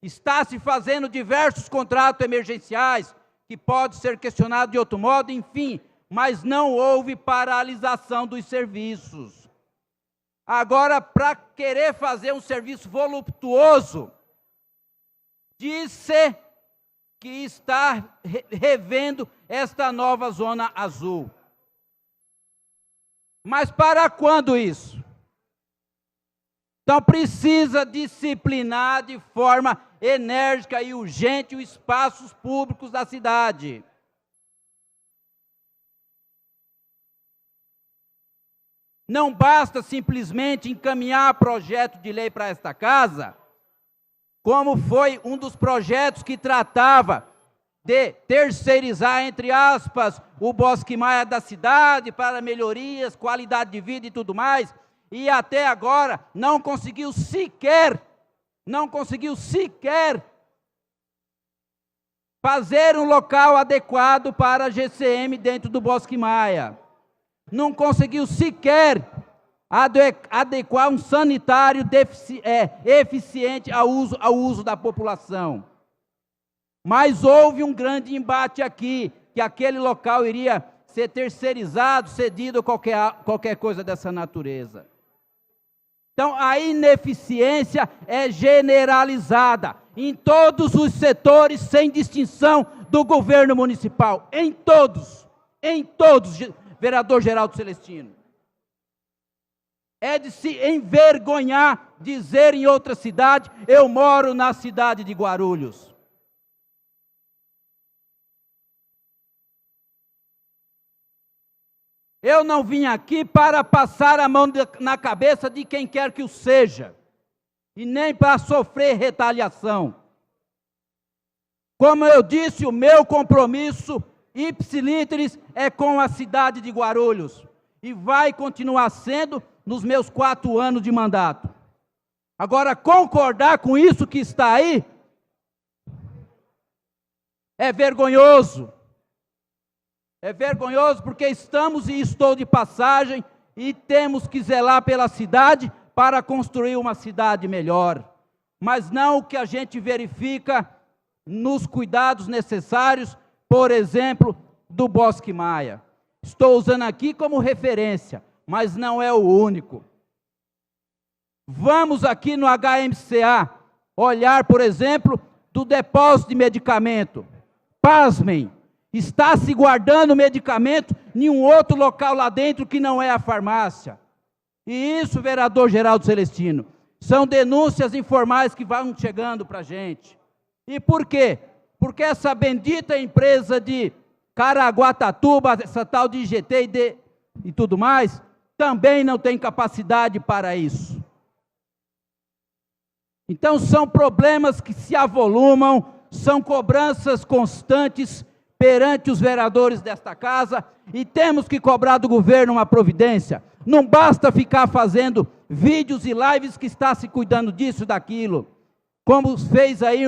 Está se fazendo diversos contratos emergenciais, que pode ser questionado de outro modo, enfim, mas não houve paralisação dos serviços. Agora, para querer fazer um serviço voluptuoso, disse que está revendo esta nova Zona Azul. Mas para quando isso? Então precisa disciplinar de forma enérgica e urgente os espaços públicos da cidade. Não basta simplesmente encaminhar projeto de lei para esta casa, como foi um dos projetos que tratava de terceirizar, entre aspas, o Bosque Maia da cidade para melhorias, qualidade de vida e tudo mais, e até agora não conseguiu sequer fazer um local adequado para a GCM dentro do Bosque Maia. Não conseguiu sequer adequar um sanitário eficiente ao uso da população. Mas houve um grande embate aqui, que aquele local iria ser terceirizado, cedido a qualquer coisa dessa natureza. Então, a ineficiência é generalizada em todos os setores, sem distinção do governo municipal. Em todos, vereador Geraldo Celestino. É de se envergonhar dizer em outra cidade, eu moro na cidade de Guarulhos. Eu não vim aqui para passar a mão na cabeça de quem quer que o seja, e nem para sofrer retaliação. Como eu disse, o meu compromisso ipsiliteris é com a cidade de Guarulhos, e vai continuar sendo nos meus 4 anos de mandato. Agora, concordar com isso que está aí é vergonhoso. É vergonhoso porque estamos e estou de passagem e temos que zelar pela cidade para construir uma cidade melhor. Mas não o que a gente verifica nos cuidados necessários, por exemplo, do Bosque Maia. Estou usando aqui como referência, mas não é o único. Vamos aqui no HMCA olhar, por exemplo, do depósito de medicamento. Pasmem, está se guardando medicamento em um outro local lá dentro que não é a farmácia. E isso, vereador Geraldo Celestino, são denúncias informais que vão chegando para a gente. E por quê? Porque essa bendita empresa de Caraguatatuba, essa tal de IGT e tudo mais, também não tem capacidade para isso. Então são problemas que se avolumam, são cobranças constantes perante os vereadores desta casa, e temos que cobrar do governo uma providência. Não basta ficar fazendo vídeos e lives que está se cuidando disso e daquilo, como fez aí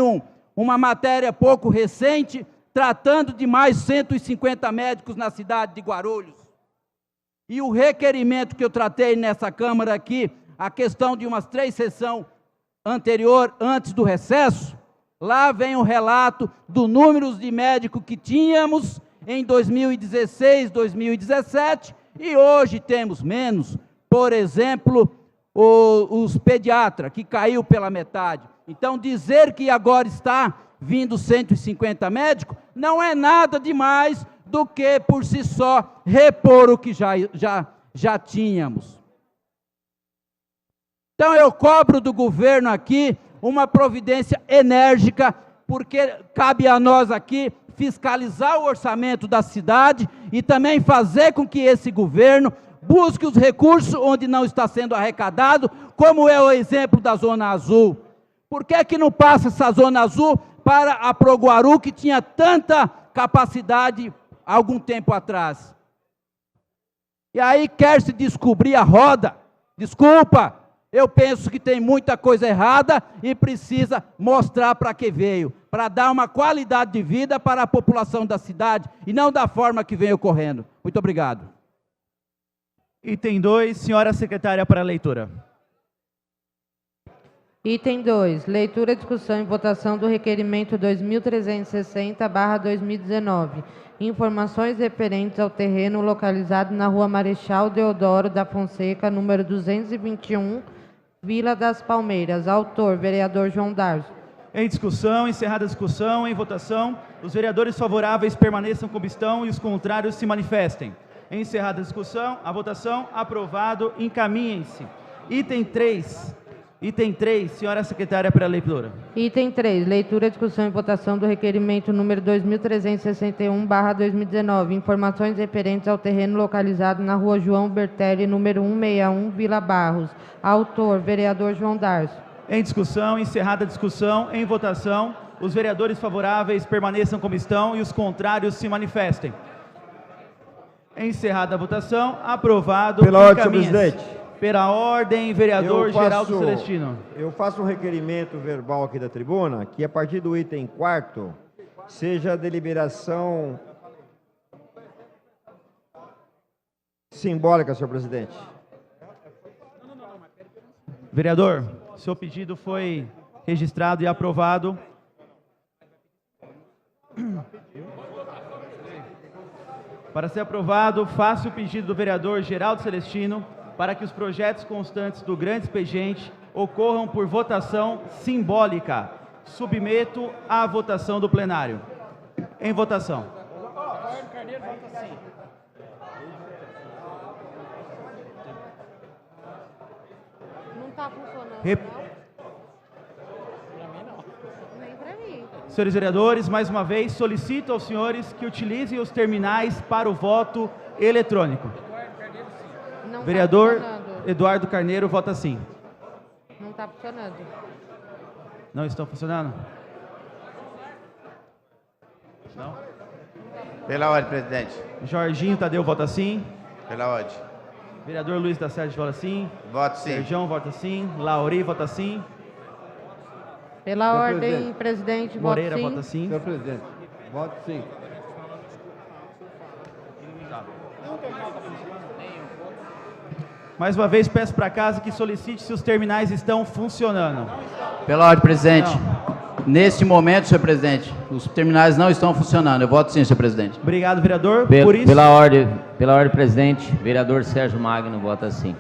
uma matéria pouco recente, tratando de mais 150 médicos na cidade de Guarulhos. E o requerimento que eu tratei nessa Câmara aqui, a questão de umas 3 sessões anterior, antes do recesso, lá vem o relato do número de médicos que tínhamos em 2016, 2017, e hoje temos menos. Por exemplo, os pediatras, que caiu pela metade. Então, dizer que agora está vindo 150 médicos, não é nada demais do que, por si só, repor o que já tínhamos. Então, eu cobro do governo aqui uma providência enérgica, porque cabe a nós aqui fiscalizar o orçamento da cidade e também fazer com que esse governo busque os recursos onde não está sendo arrecadado, como é o exemplo da Zona Azul. Por que que não passa essa Zona Azul para a Proguaru, que tinha tanta capacidade há algum tempo atrás? E aí quer se descobrir a roda. Desculpa, eu penso que tem muita coisa errada e precisa mostrar para que veio, para dar uma qualidade de vida para a população da cidade e não da forma que vem ocorrendo. Muito obrigado. Item 2, senhora secretária, para a leitura. Item 2, leitura, discussão e votação do requerimento 2360/2019. Informações referentes ao terreno localizado na Rua Marechal Deodoro da Fonseca, número 221, Vila das Palmeiras. Autor, vereador João Darzo. Em discussão, encerrada a discussão, em votação, os vereadores favoráveis permaneçam como estão e os contrários se manifestem. Encerrada a discussão, a votação, aprovado, encaminhem-se. Item 3, senhora secretária, para a leitura. Item 3, leitura, discussão e votação do requerimento número 2361/2019. Informações referentes ao terreno localizado na Rua João Bertelli, número 161, Vila Barros. Autor, vereador João Darzo. Em discussão, encerrada a discussão, em votação, os vereadores favoráveis permaneçam como estão e os contrários se manifestem. Encerrada a votação, aprovado. Pela ordem, senhor presidente. Pela ordem, vereador Geraldo Celestino. Eu faço um requerimento verbal aqui da tribuna, que a partir do item 4º, seja a deliberação simbólica, senhor presidente. Vereador, seu pedido foi registrado e aprovado. Para ser aprovado, faço o pedido do vereador Geraldo Celestino para que os projetos constantes do Grande Expediente ocorram por votação simbólica. Submeto à votação do plenário. Em votação. Não está funcionando, Rep... não? Nem para mim. Senhores vereadores, mais uma vez, solicito aos senhores que utilizem os terminais para o voto eletrônico. Vereador Eduardo Carneiro vota sim. Não está funcionando. Não estão funcionando? Não? Pela ordem, presidente. Jorginho Tadeu vota sim. Pela ordem. Vereador Luiz da Sede vota sim. Voto sim. Serjão vota sim. Lauri vota sim. Pela ordem, presidente, voto Moreira sim. vota sim. Senhor presidente, voto sim. Mais uma vez, peço para casa que solicite se os terminais estão funcionando. Pela ordem, presidente. Neste momento, senhor presidente, os terminais não estão funcionando. Eu voto sim, senhor presidente. Obrigado, vereador. Por isso... Pela ordem, presidente, vereador Sérgio Magno vota sim.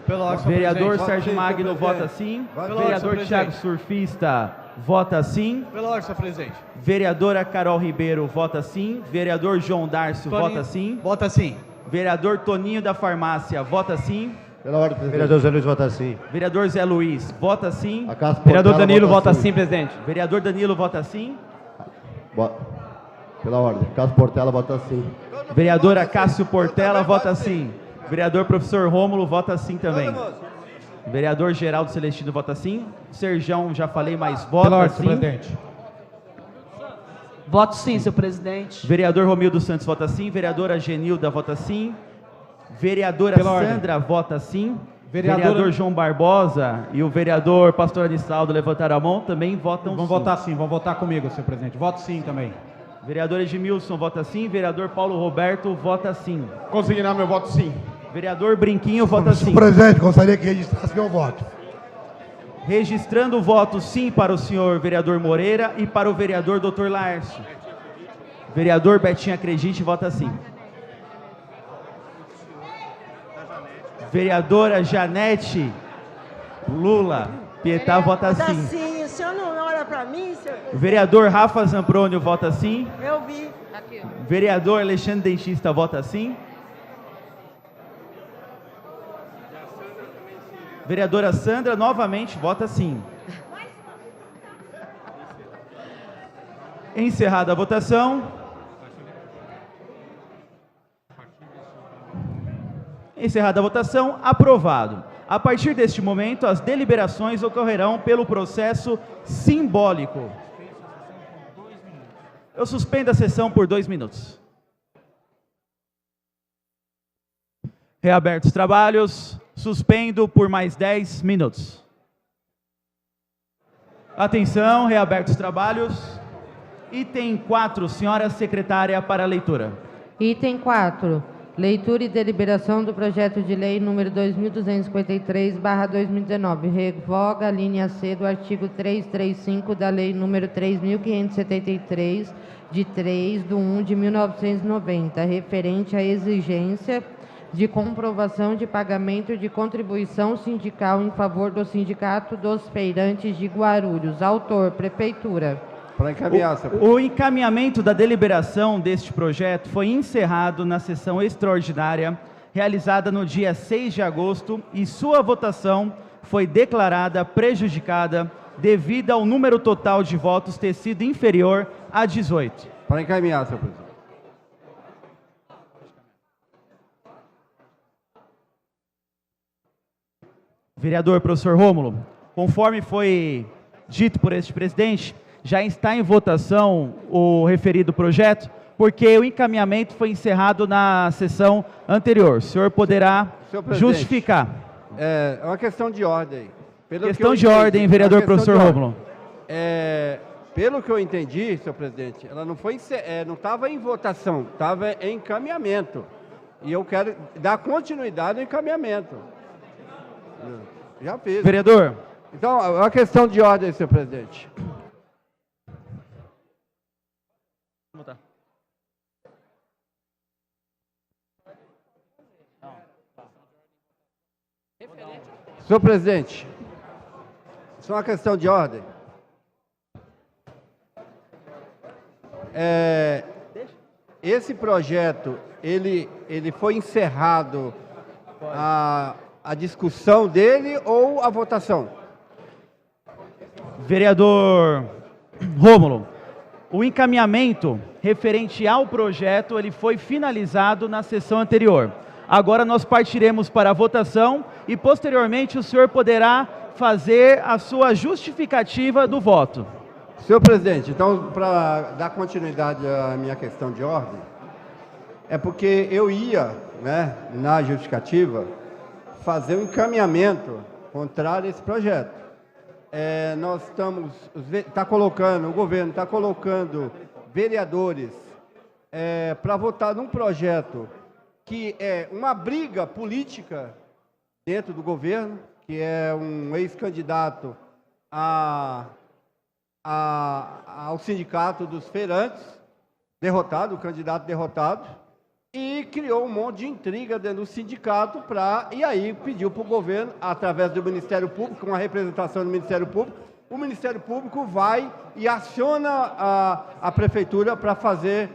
Vereador Sérgio Magno vota sim. Vereador Thiago Surfista vota sim. Pela ordem, senhor presidente. Vereadora Carol Ribeiro vota sim. Vereador João Darcio vota sim. Vota sim. Vereador Toninho da Farmácia vota sim. Pela ordem, presidente. Vereador Zé Luiz vota sim. Vereador Zé Luiz vota sim. Vereador Danilo vota sim, presidente. Vereador Danilo vota sim. Pela ordem. Cássio Portela vota sim. Vereadora Cássio Portela vota sim. Vereador Professor Rômulo vota sim também. Vereador Geraldo Celestino vota sim. Serjão, já falei, mas vota Pela ordem, sim. senhor presidente. Voto sim, senhor presidente. Vereador Romildo Santos vota sim. Vereadora Genilda vota sim. Vereadora Pela ordem. Sandra vota sim. Vereadora- Vereador João Barbosa e o vereador Pastor Anissaldo levantaram a mão, também votam Vão sim. votar sim, vão votar comigo, senhor presidente. Voto sim também. Vereador Edmilson vota sim. Vereador Paulo Roberto vota sim. Consignar meu voto sim. Vereador Brinquinho vota sim. Senhor presidente, gostaria que registrasse meu voto. Registrando o voto sim para o senhor vereador Moreira e para o vereador Dr. Laércio. Vereador Betinho Acredite vota sim. Vereadora Janete Lula Pietá vota sim. Sim, o senhor não olha para mim, senhor? Vereador Rafa Zamprônio vota sim. Eu vi. Vereador Alexandre Dentista vota sim. Vereadora Sandra novamente vota sim. Encerrada a votação. Encerrada a votação, aprovado. A partir deste momento, as deliberações ocorrerão pelo processo simbólico. Eu suspendo a sessão por 2 minutos. Reabertos os trabalhos, suspendo por mais 10 minutos. Atenção, reabertos os trabalhos. Item 4, senhora secretária, para a leitura. Item 4. Leitura e deliberação do projeto de lei número 2253/2019. Revoga a linha C do artigo 335 da lei número 3.573, de 3/1/1990, referente à exigência de comprovação de pagamento de contribuição sindical em favor do Sindicato dos Feirantes de Guarulhos. Autor, Prefeitura. Para encaminhar, senhor O encaminhamento da deliberação deste projeto foi encerrado na sessão extraordinária realizada no dia 6 de agosto e sua votação foi declarada prejudicada devido ao número total de votos ter sido inferior a 18. Para encaminhar, senhor presidente. Vereador professor Rômulo, conforme foi dito por este presidente, já está em votação o referido projeto, porque o encaminhamento foi encerrado na sessão anterior. O senhor poderá justificar. É uma questão de ordem. Questão de ordem, vereador professor Rômulo. Pelo que eu entendi, senhor presidente, ela não foi, não estava em votação, estava em encaminhamento. E eu quero dar continuidade ao encaminhamento. Já fiz. Vereador. Então, é uma questão de ordem, senhor presidente. Senhor presidente, isso é uma questão de ordem. Esse projeto, ele foi encerrado a discussão dele ou a votação? Vereador Rômulo, o encaminhamento referente ao projeto, ele foi finalizado na sessão anterior. Agora nós partiremos para a votação e, posteriormente, o senhor poderá fazer a sua justificativa do voto. Senhor presidente, então, para dar continuidade à minha questão de ordem, é porque eu ia, né, na justificativa, fazer um encaminhamento contrário a esse projeto. Nós estamos, o governo está colocando vereadores para votar num projeto que é uma briga política dentro do governo, que é um ex-candidato ao sindicato dos feirantes, derrotado, o candidato derrotado, e criou um monte de intriga dentro do sindicato e aí pediu para o governo, através do Ministério Público, com a representação do Ministério Público, o Ministério Público vai e aciona a prefeitura para fazer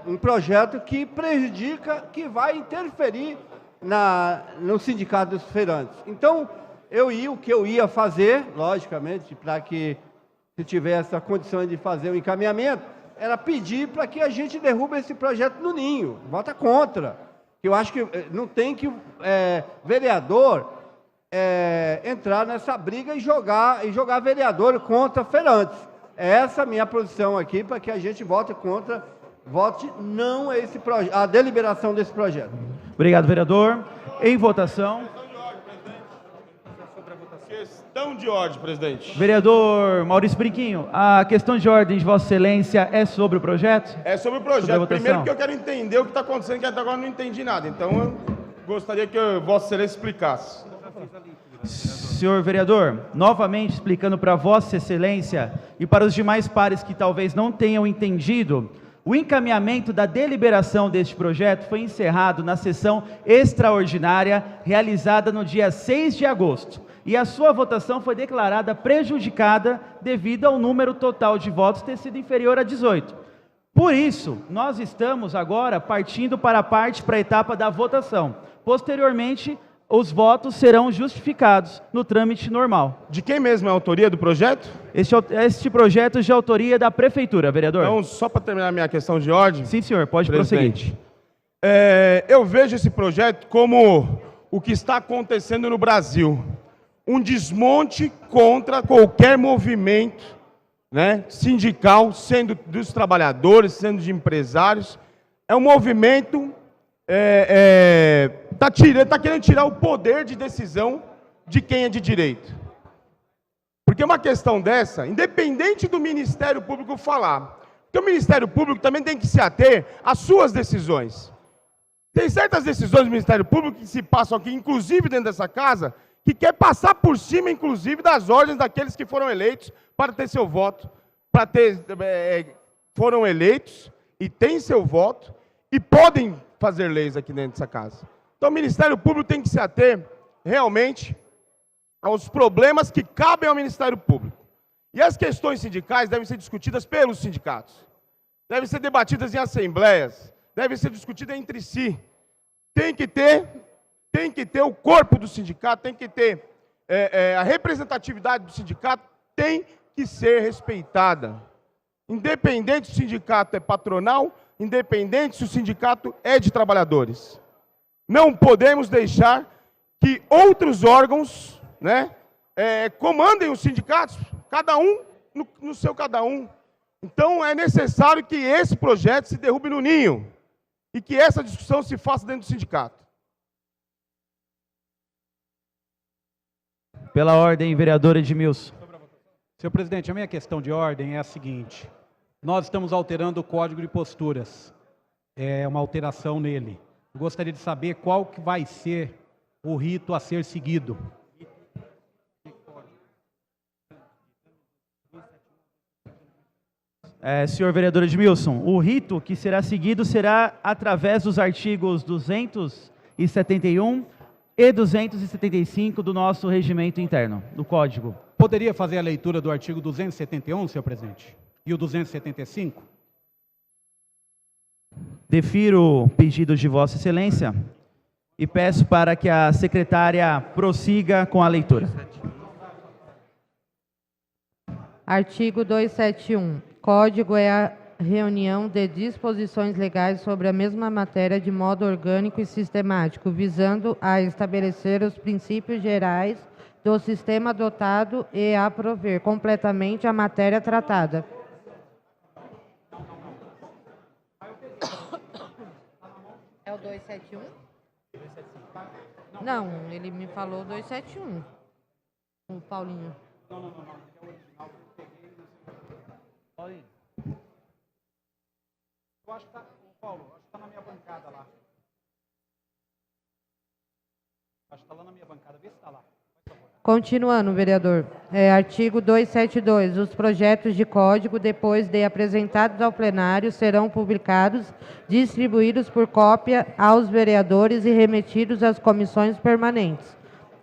um projeto que prejudica, que vai interferir no sindicato dos feirantes. Então, o que eu ia fazer, logicamente, para que se tivesse a condição de fazer o encaminhamento, era pedir para que a gente derrube esse projeto no ninho, vota contra. Eu acho que não tem que vereador entrar nessa briga e jogar vereador contra feirantes. Essa é a minha posição aqui, para que a gente vote não a deliberação desse projeto. Obrigado, vereador. Em votação. Questão de ordem, presidente. Vereador Maurício Brinquinho, a questão de ordem de Vossa Excelência é sobre o projeto? É sobre o projeto. Primeiro que eu quero entender o que está acontecendo, que até agora eu não entendi nada. Então eu gostaria que Vossa Excelência explicasse. Senhor vereador, novamente explicando para Vossa Excelência e para os demais pares que talvez não tenham entendido, o encaminhamento da deliberação deste projeto foi encerrado na sessão extraordinária realizada no dia 6 de agosto. E a sua votação foi declarada prejudicada devido ao número total de votos ter sido inferior a 18. Por isso, nós estamos agora partindo para a etapa da votação. Posteriormente, os votos serão justificados no trâmite normal. De quem mesmo é a autoria do projeto? Este projeto é de autoria da Prefeitura, vereador. Então, só para terminar a minha questão de ordem... Sim, senhor, pode prosseguir. Eu vejo esse projeto como o que está acontecendo no Brasil. Um desmonte contra qualquer movimento, né, sindical, sendo dos trabalhadores, sendo de empresários. É um movimento... Está querendo tirar o poder de decisão de quem é de direito. Porque uma questão dessa, independente do Ministério Público falar, porque o Ministério Público também tem que se ater às suas decisões. Tem certas decisões do Ministério Público que se passam aqui, inclusive dentro dessa casa, que quer passar por cima, inclusive, das ordens daqueles que foram eleitos para ter seu voto, foram eleitos e têm seu voto e podem fazer leis aqui dentro dessa casa. Então, o Ministério Público tem que se ater, realmente, aos problemas que cabem ao Ministério Público. E as questões sindicais devem ser discutidas pelos sindicatos. Devem ser debatidas em assembleias, devem ser discutidas entre si. Tem que ter o corpo do sindicato, tem que ter a representatividade do sindicato, tem que ser respeitada. Independente se o sindicato é patronal, independente se o sindicato é de trabalhadores. Não podemos deixar que outros órgãos, né, comandem os sindicatos, cada um no seu cada um. Então é necessário que esse projeto se derrube no ninho e que essa discussão se faça dentro do sindicato. Pela ordem, vereador Edmilson. Senhor presidente, a minha questão de ordem é a seguinte. Nós estamos alterando o Código de Posturas. É uma alteração nele. Eu gostaria de saber qual que vai ser o rito a ser seguido. Senhor vereador Edmilson, o rito que será seguido será através dos artigos 271 e 275 do nosso regimento interno, do Código. Poderia fazer a leitura do artigo 271, senhor presidente? E o 275? Defiro o pedido de Vossa Excelência e peço para que a secretária prossiga com a leitura. Artigo 271. Código é reunião de disposições legais sobre a mesma matéria de modo orgânico e sistemático, visando a estabelecer os princípios gerais do sistema adotado e a prover completamente a matéria tratada. É o 271? Não, ele me falou 271. O Paulinho. Não, é o original que eu peguei. Paulinho. Eu acho que tá, Paulo, acho que tá na minha bancada lá. Acho que tá lá na minha bancada, vê se tá lá. Continuando, vereador. Artigo 272. Os projetos de código, depois de apresentados ao plenário, serão publicados, distribuídos por cópia aos vereadores e remetidos às comissões permanentes.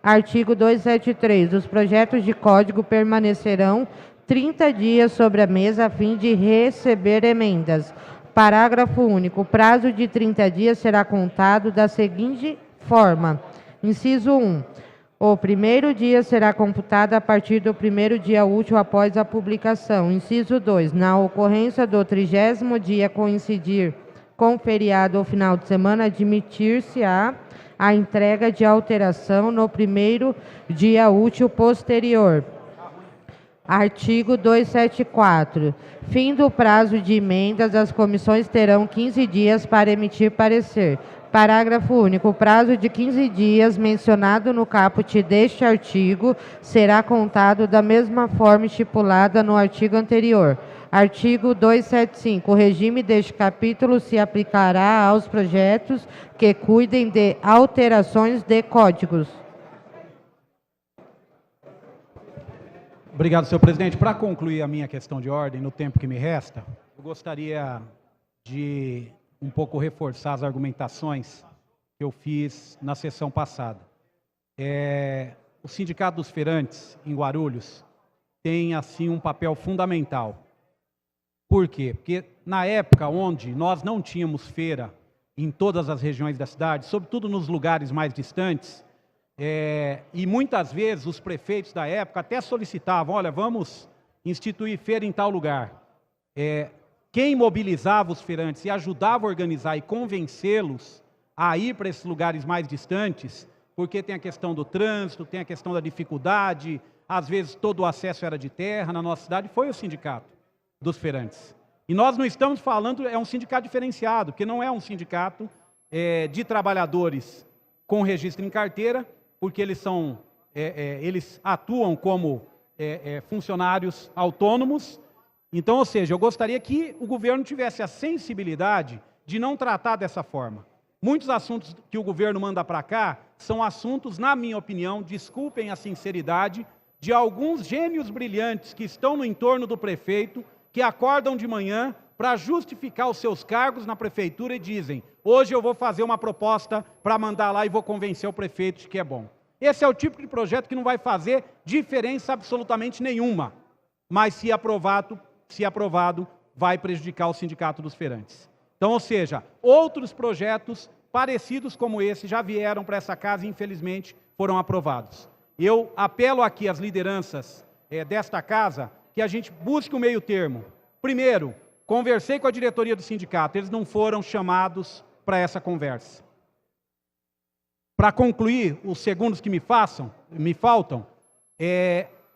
Artigo 273. Os projetos de código permanecerão 30 dias sobre a mesa a fim de receber emendas. Parágrafo único. O prazo de 30 dias será contado da seguinte forma. Inciso 1. O primeiro dia será computado a partir do primeiro dia útil após a publicação. Inciso 2. Na ocorrência do 30º dia coincidir com feriado ou final de semana, admitir-se-á a entrega de alteração no primeiro dia útil posterior. Artigo 274. Fim do prazo de emendas, as comissões terão 15 dias para emitir parecer. Parágrafo único. O prazo de 15 dias mencionado no caput deste artigo será contado da mesma forma estipulada no artigo anterior. Artigo 275. O regime deste capítulo se aplicará aos projetos que cuidem de alterações de códigos. Obrigado, senhor presidente. Para concluir a minha questão de ordem, no tempo que me resta, eu gostaria de um pouco reforçar as argumentações que eu fiz na sessão passada. O Sindicato dos Feirantes, em Guarulhos, tem, assim, um papel fundamental. Por quê? Porque na época onde nós não tínhamos feira em todas as regiões da cidade, sobretudo nos lugares mais distantes, e muitas vezes os prefeitos da época até solicitavam, olha, vamos instituir feira em tal lugar. Quem mobilizava os feirantes e ajudava a organizar e convencê-los a ir para esses lugares mais distantes, porque tem a questão do trânsito, tem a questão da dificuldade, às vezes todo o acesso era de terra na nossa cidade, foi o Sindicato dos Feirantes. E nós não estamos falando, é um sindicato diferenciado, porque não é um sindicato de trabalhadores com registro em carteira, porque eles são, eles atuam como funcionários autônomos. Então, ou seja, eu gostaria que o governo tivesse a sensibilidade de não tratar dessa forma. Muitos assuntos que o governo manda para cá são assuntos, na minha opinião, desculpem a sinceridade, de alguns gênios brilhantes que estão no entorno do prefeito, que acordam de manhã para justificar os seus cargos na prefeitura e dizem, hoje eu vou fazer uma proposta para mandar lá e vou convencer o prefeito de que é bom. Esse é o tipo de projeto que não vai fazer diferença absolutamente nenhuma, mas se aprovado, vai prejudicar o Sindicato dos Feirantes. Então, ou seja, outros projetos parecidos como esse já vieram para essa casa e, infelizmente, foram aprovados. Eu apelo aqui às lideranças desta casa que a gente busque o meio termo. Primeiro, conversei com a diretoria do sindicato, eles não foram chamados para essa conversa. Para concluir, os segundos que me faltam,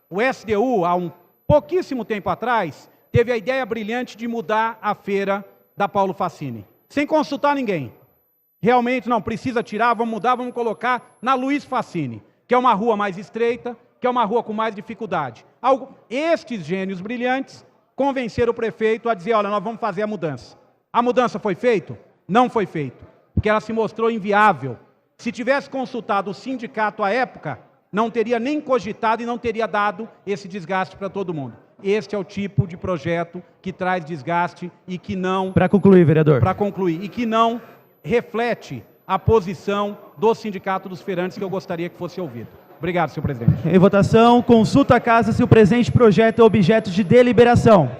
o SDU, há um pouquíssimo tempo atrás, teve a ideia brilhante de mudar a feira da Paulo Facini, sem consultar ninguém. Realmente, não, precisa tirar, vamos mudar, vamos colocar na Luiz Facini, que é uma rua mais estreita, que é uma rua com mais dificuldade. Estes gênios brilhantes convenceram o prefeito a dizer, olha, nós vamos fazer a mudança. A mudança foi feita? Não foi feita, porque ela se mostrou inviável. Se tivesse consultado o sindicato à época, não teria nem cogitado e não teria dado esse desgaste para todo mundo. Este é o tipo de projeto que traz desgaste e que não... Para concluir, vereador. Para concluir, e que não reflete a posição do Sindicato dos Feirantes, que eu gostaria que fosse ouvido. Obrigado, senhor presidente. Em votação, consulta a casa se o presente projeto é objeto de deliberação.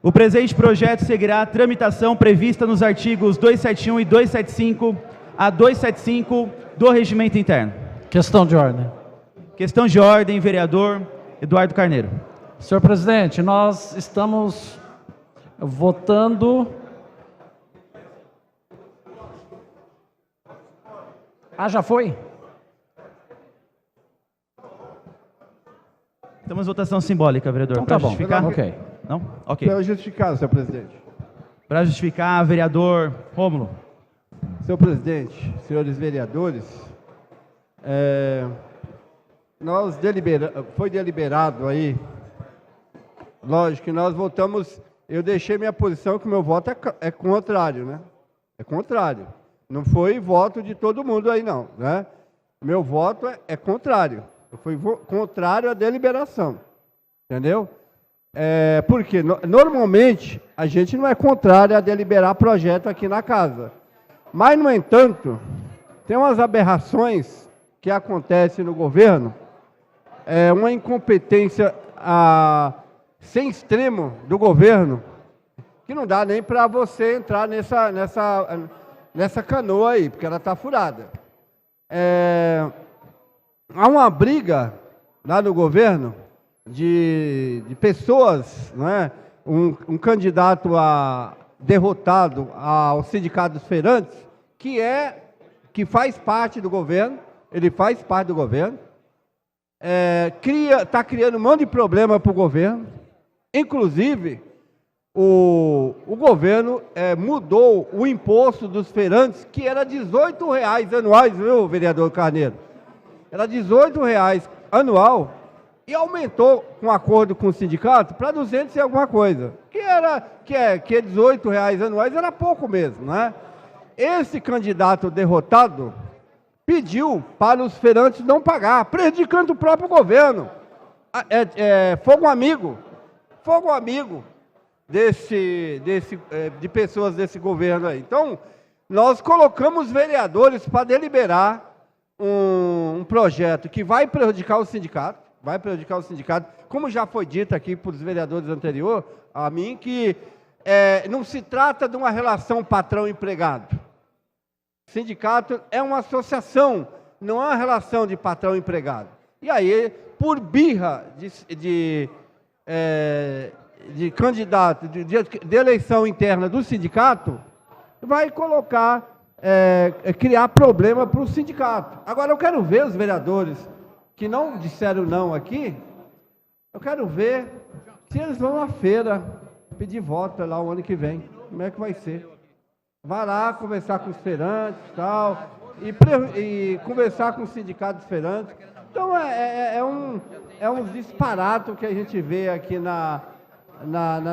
O presente projeto seguirá a tramitação prevista nos artigos 271 e 275 a 275 do Regimento Interno. Questão de ordem. Questão de ordem, vereador Eduardo Carneiro. Senhor presidente, nós estamos votando... Ah, já foi? Temos votação simbólica, vereador. Então Para tá bom. justificar? Ok. Não? Ok. Para justificar, senhor presidente. Para justificar, vereador Rômulo. Senhor presidente, senhores vereadores, foi deliberado aí, lógico que nós votamos, eu deixei minha posição que o meu voto é contrário, né? É contrário. Não foi voto de todo mundo aí não, né? Meu voto é contrário. Eu fui contrário à deliberação, entendeu? Porque normalmente a gente não é contrário a deliberar projeto aqui na casa. Mas, no entanto, tem umas aberrações que acontecem no governo, uma incompetência sem extremo do governo, que não dá nem para você entrar nessa canoa aí, porque ela está furada. Há uma briga lá no governo de pessoas, né? Um candidato derrotado ao Sindicato dos Feirantes, que faz parte do governo, ele faz parte do governo, está criando um monte de problema para o governo, inclusive o governo mudou o imposto dos feirantes, que era R$18 anuais, viu, vereador Carneiro? Era R$18 anual, e aumentou, com acordo com o sindicato, para 200 e alguma coisa. Que R$18 anuais era pouco mesmo, né? Esse candidato derrotado pediu para os feirantes não pagar, prejudicando o próprio governo. Fogo amigo de pessoas desse governo aí. Então, nós colocamos vereadores para deliberar um projeto que vai prejudicar o sindicato, como já foi dito aqui por os vereadores anteriores, a mim, que não se trata de uma relação patrão-empregado. Sindicato é uma associação, não é uma relação de patrão-empregado. E aí, por birra de candidato, de eleição interna do sindicato, vai criar problema para o sindicato. Agora, eu quero ver os vereadores que não disseram não aqui, eu quero ver se eles vão à feira pedir voto lá o ano que vem. Como é que vai ser? Vai lá conversar com os feirantes e conversar com os sindicatos feirantes. Então, é um disparate que a gente vê aqui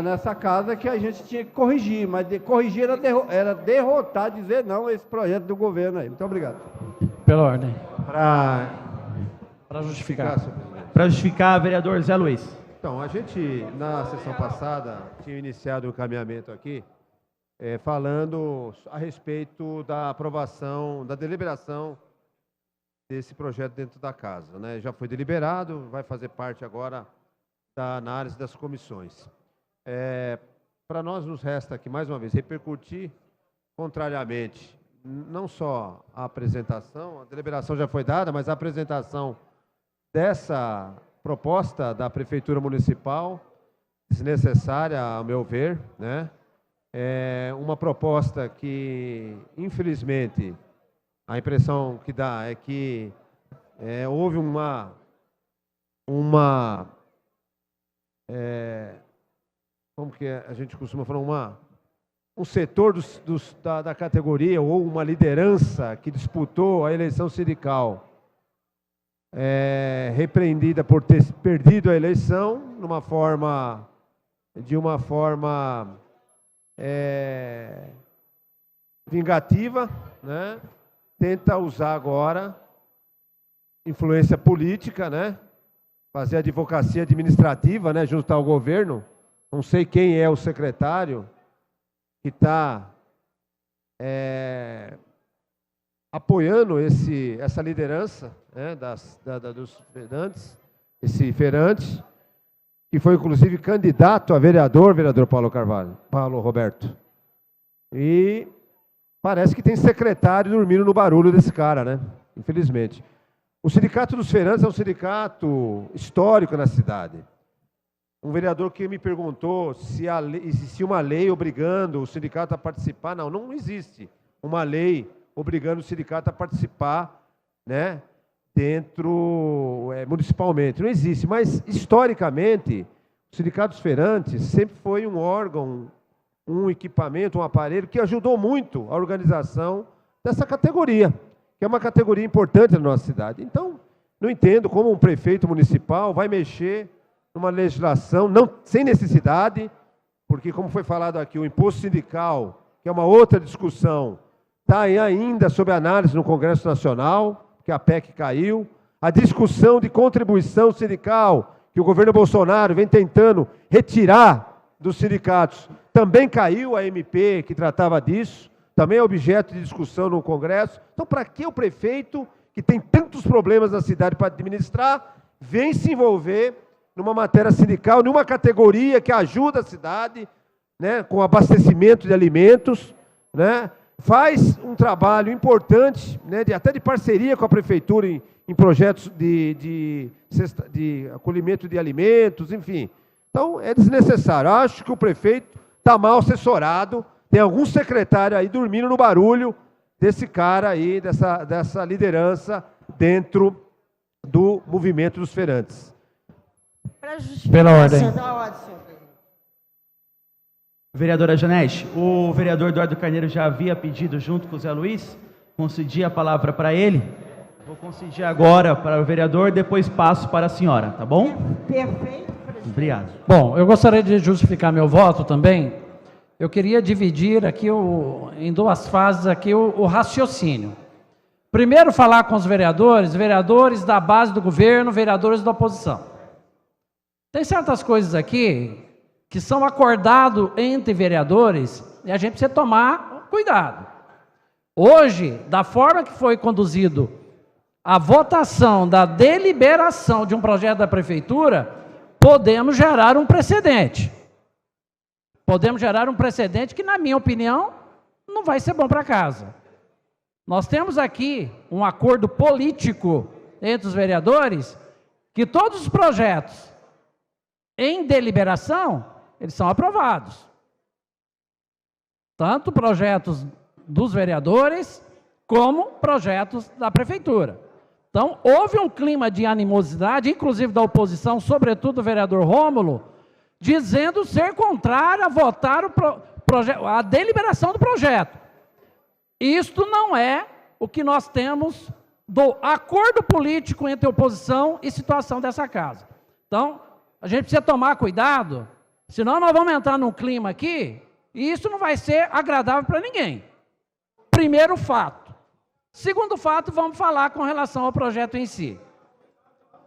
nessa casa, que a gente tinha que corrigir, mas corrigir era derrotar, dizer não a esse projeto do governo aí. Muito obrigado. Pela ordem. Para justificar. Para justificar, vereador Zé Luiz. Então, a gente, na sessão passada, tinha iniciado o encaminhamento aqui, falando a respeito da aprovação, da deliberação desse projeto dentro da casa, né? Já foi deliberado, vai fazer parte agora da análise das comissões. Para nós nos resta aqui, mais uma vez, repercutir contrariamente, não só a apresentação, a deliberação já foi dada, mas a apresentação dessa proposta da Prefeitura Municipal, desnecessária, ao meu ver, né? É uma proposta que, infelizmente, a impressão que dá é que houve como que a gente costuma falar, um setor da categoria ou uma liderança que disputou a eleição sindical repreendida por ter perdido a eleição de uma forma vingativa, né? Tenta usar agora influência política, né? Fazer advocacia administrativa, né? Junto ao governo. Não sei quem é o secretário que está apoiando essa liderança, né? Dos feirantes, esse feirante, que foi inclusive candidato a vereador Paulo Roberto. E parece que tem secretário dormindo no barulho desse cara, né? Infelizmente. O Sindicato dos Feirantes é um sindicato histórico na cidade. Um vereador que me perguntou se existia uma lei obrigando o sindicato a participar. Não, não existe uma lei obrigando o sindicato a participar, né, municipalmente. Não existe, mas historicamente, o Sindicato dos Feirantes sempre foi um órgão, um equipamento, um aparelho que ajudou muito a organização dessa categoria, que é uma categoria importante na nossa cidade. Então, não entendo como um prefeito municipal vai mexer numa legislação sem necessidade, porque, como foi falado aqui, o imposto sindical, que é uma outra discussão, está ainda sob análise no Congresso Nacional, que a PEC caiu. A discussão de contribuição sindical, que o governo Bolsonaro vem tentando retirar dos sindicatos, também caiu a MP que tratava disso, também é objeto de discussão no Congresso. Então, para que o prefeito, que tem tantos problemas na cidade para administrar, vem se envolver numa matéria sindical, numa categoria que ajuda a cidade, né, com abastecimento de alimentos, né, faz um trabalho importante, né, até de parceria com a prefeitura em projetos de acolhimento de alimentos, enfim. Então, é desnecessário. Acho que o prefeito está mal assessorado, tem algum secretário aí dormindo no barulho desse cara aí, dessa liderança dentro do movimento dos feirantes. Pela ordem. Vereadora Janete, o vereador Eduardo Carneiro já havia pedido, junto com o Zé Luiz, concedi a palavra para ele. Vou conceder agora para o vereador, depois passo para a senhora, tá bom? Perfeito, presidente. Obrigado. Bom, eu gostaria de justificar meu voto também. Eu queria dividir aqui em duas fases aqui o raciocínio. Primeiro, falar com os vereadores da base do governo, vereadores da oposição. Tem certas coisas aqui que são acordadas entre vereadores e a gente precisa tomar cuidado. Hoje, da forma que foi conduzido a votação da deliberação de um projeto da prefeitura, podemos gerar um precedente. Podemos gerar um precedente que, na minha opinião, não vai ser bom para casa. Nós temos aqui um acordo político entre os vereadores que todos os projetos em deliberação, eles são aprovados. Tanto projetos dos vereadores, como projetos da prefeitura. Então, houve um clima de animosidade, inclusive da oposição, sobretudo do vereador Rômulo, dizendo ser contrário a votar a deliberação do projeto. Isto não é o que nós temos do acordo político entre oposição e situação dessa casa. Então, a gente precisa tomar cuidado, senão nós vamos entrar num clima aqui, e isso não vai ser agradável para ninguém. Primeiro fato. Segundo fato, vamos falar com relação ao projeto em si.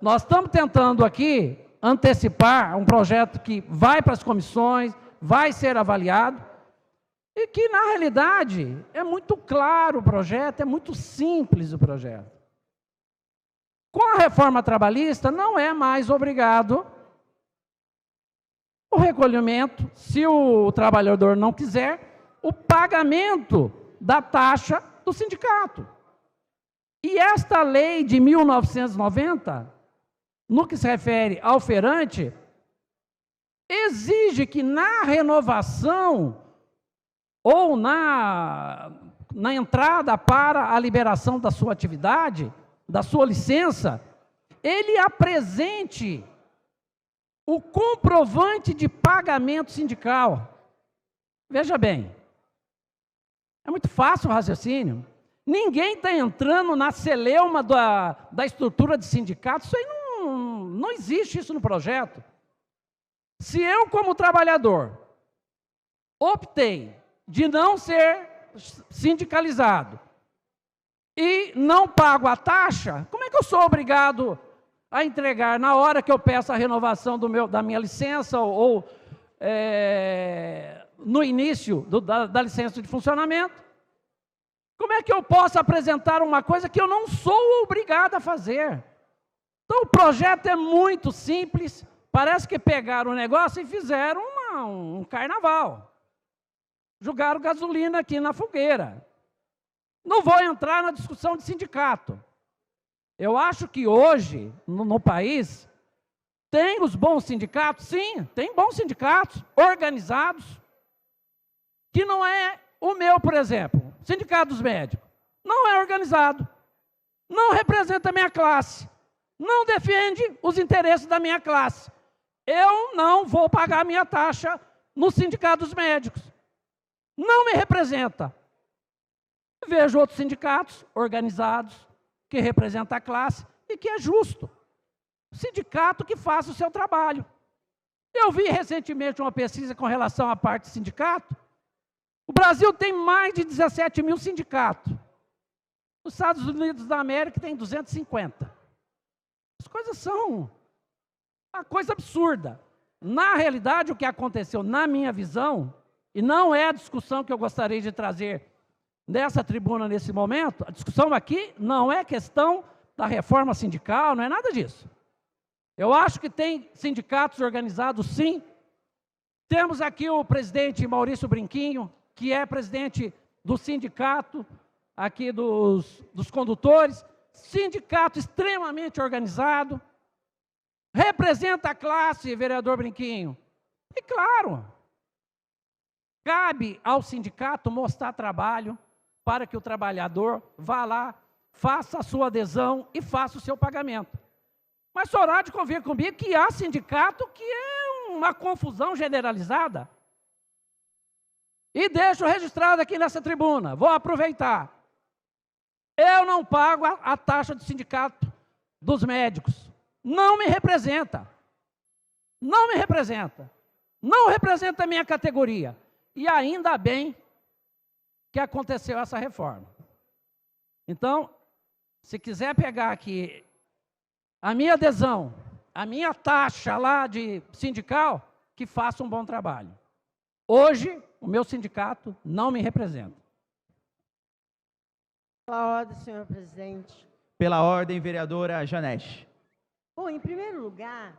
Nós estamos tentando aqui antecipar um projeto que vai para as comissões, vai ser avaliado, e que, na realidade, é muito claro o projeto, é muito simples o projeto. Com a reforma trabalhista, não é mais obrigado o recolhimento, se o trabalhador não quiser, o pagamento da taxa do sindicato. E esta lei de 1990, no que se refere ao feirante, exige que na renovação ou na entrada para a liberação da sua atividade, da sua licença, ele apresente o comprovante de pagamento sindical. Veja bem, é muito fácil o raciocínio. Ninguém está entrando na celeuma da estrutura de sindicato, isso aí não existe isso no projeto. Se eu, como trabalhador, optei de não ser sindicalizado e não pago a taxa, como é que eu sou obrigado a entregar na hora que eu peço a renovação da minha licença ou no início da licença de funcionamento? Como é que eu posso apresentar uma coisa que eu não sou obrigado a fazer? Então o projeto é muito simples, parece que pegaram o negócio e fizeram um carnaval. Jogaram gasolina aqui na fogueira. Não vou entrar na discussão de sindicato. Eu acho que hoje, no país, Tem os bons sindicatos? Sim, tem bons sindicatos, organizados, que não é o meu, por exemplo, Sindicato dos Médicos. Não é organizado, não representa a minha classe, não defende os interesses da minha classe. Eu não vou pagar a minha taxa no Sindicato dos Médicos. Não me representa. Vejo outros sindicatos organizados, que representam a classe e que é justo. Sindicato que faça o seu trabalho. Eu vi recentemente uma pesquisa com relação à parte de sindicato. O Brasil tem mais de 17 mil sindicatos. Nos Estados Unidos da América tem 250. As coisas são uma coisa absurda. Na realidade, o que aconteceu, na minha visão, e não é a discussão que eu gostaria de trazer nessa tribuna nesse momento, a discussão aqui não é questão da reforma sindical, não é nada disso. Eu acho que tem sindicatos organizados, sim. Temos aqui o presidente Maurício Brinquinho, que é presidente do sindicato aqui dos condutores, sindicato extremamente organizado, representa a classe, vereador Brinquinho. E claro, cabe ao sindicato mostrar trabalho para que o trabalhador vá lá, faça a sua adesão e faça o seu pagamento. Mas o senhor há de convir comigo que há sindicato que é uma confusão generalizada. E deixo registrado aqui nessa tribuna, vou aproveitar. Eu não pago a taxa do sindicato dos médicos. Não me representa. Não me representa. Não representa a minha categoria. E ainda bem que aconteceu essa reforma. Então, se quiser pegar aqui a minha adesão, a minha taxa lá de sindical, que faça um bom trabalho. Hoje, o meu sindicato não me representa. Pela ordem, senhor presidente. Pela ordem, vereadora Janete. Bom, em primeiro lugar,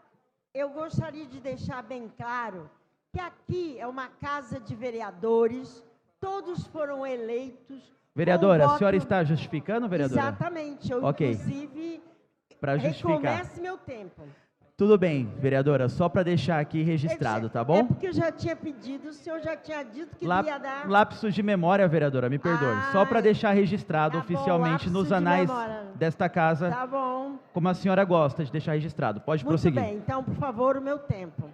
eu gostaria de deixar bem claro que aqui é uma casa de vereadores, todos foram eleitos. Vereadora, a senhora está justificando, vereadora? Exatamente, eu inclusive recomeço meu tempo. Tudo bem, vereadora, só para deixar aqui registrado, tá bom? É porque eu já tinha pedido, o senhor já tinha dito que ia dar... Lapsos de memória, vereadora, me perdoe. Só para deixar registrado oficialmente nos anais desta casa, tá bom. Como a senhora gosta de deixar registrado. Pode prosseguir. Muito bem, então, por favor, o meu tempo.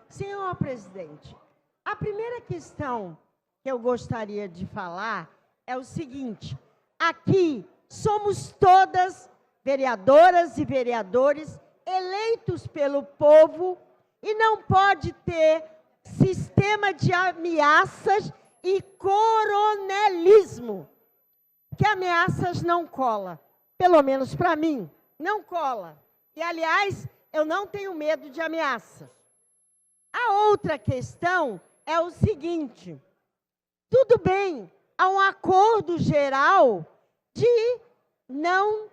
Senhor presidente, a primeira questão que eu gostaria de falar é o seguinte: aqui somos todas vereadoras e vereadores eleitos pelo povo e não pode ter sistema de ameaças e coronelismo, que ameaças não cola, pelo menos para mim, não cola. E, aliás, eu não tenho medo de ameaças. A outra questão é o seguinte: tudo bem, há um acordo geral de não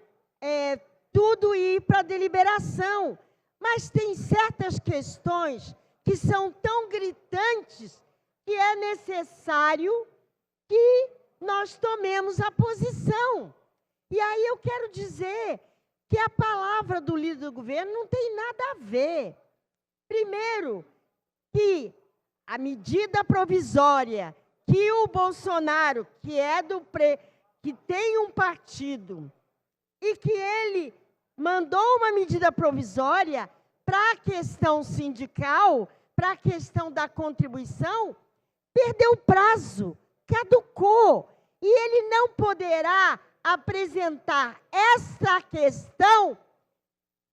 tudo ir para deliberação, mas tem certas questões que são tão gritantes que é necessário que nós tomemos a posição. E aí eu quero dizer que a palavra do líder do governo não tem nada a ver. Primeiro, que a medida provisória que o Bolsonaro, que é que tem um partido, e que ele mandou uma medida provisória para a questão sindical, para a questão da contribuição, perdeu o prazo, caducou, e ele não poderá apresentar essa questão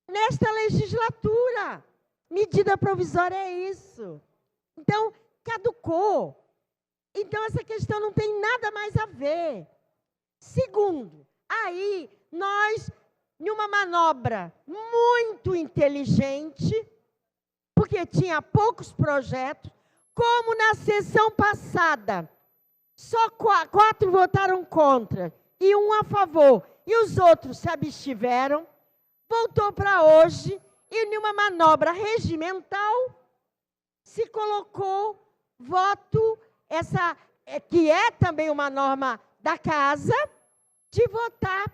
nesta legislatura. Medida provisória é isso. Então, caducou. Então, essa questão não tem nada mais a ver. Segundo, aí nós, em uma manobra muito inteligente, porque tinha poucos projetos, como na sessão passada, só 4 votaram contra e 1 a favor, e os outros se abstiveram, voltou para hoje, e em uma manobra regimental, se colocou voto, que é também uma norma da casa, de votar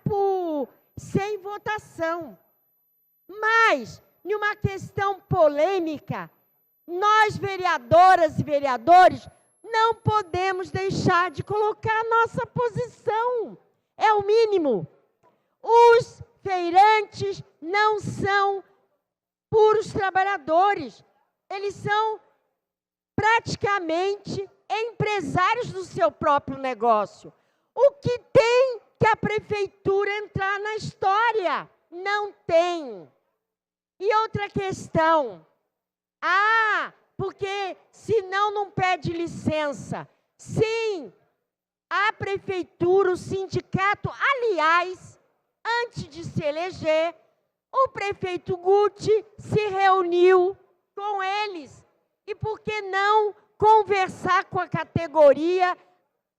sem votação. Mas, em uma questão polêmica, nós, vereadoras e vereadores, não podemos deixar de colocar a nossa posição. É o mínimo. Os feirantes não são puros trabalhadores. Eles são praticamente empresários do seu próprio negócio. O que tem que a prefeitura entrar na história? Não tem. E outra questão. Porque senão não pede licença. Sim, a prefeitura, o sindicato, aliás, antes de se eleger, o prefeito Guti se reuniu com eles. E por que não conversar com a categoria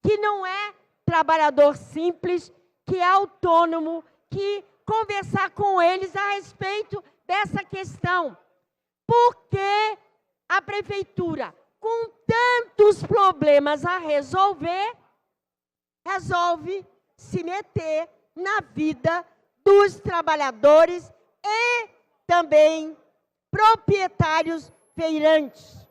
que não é trabalhador simples, que é autônomo, que conversar com eles a respeito dessa questão? Porque a prefeitura, com tantos problemas a resolver, resolve se meter na vida dos trabalhadores e também proprietários feirantes.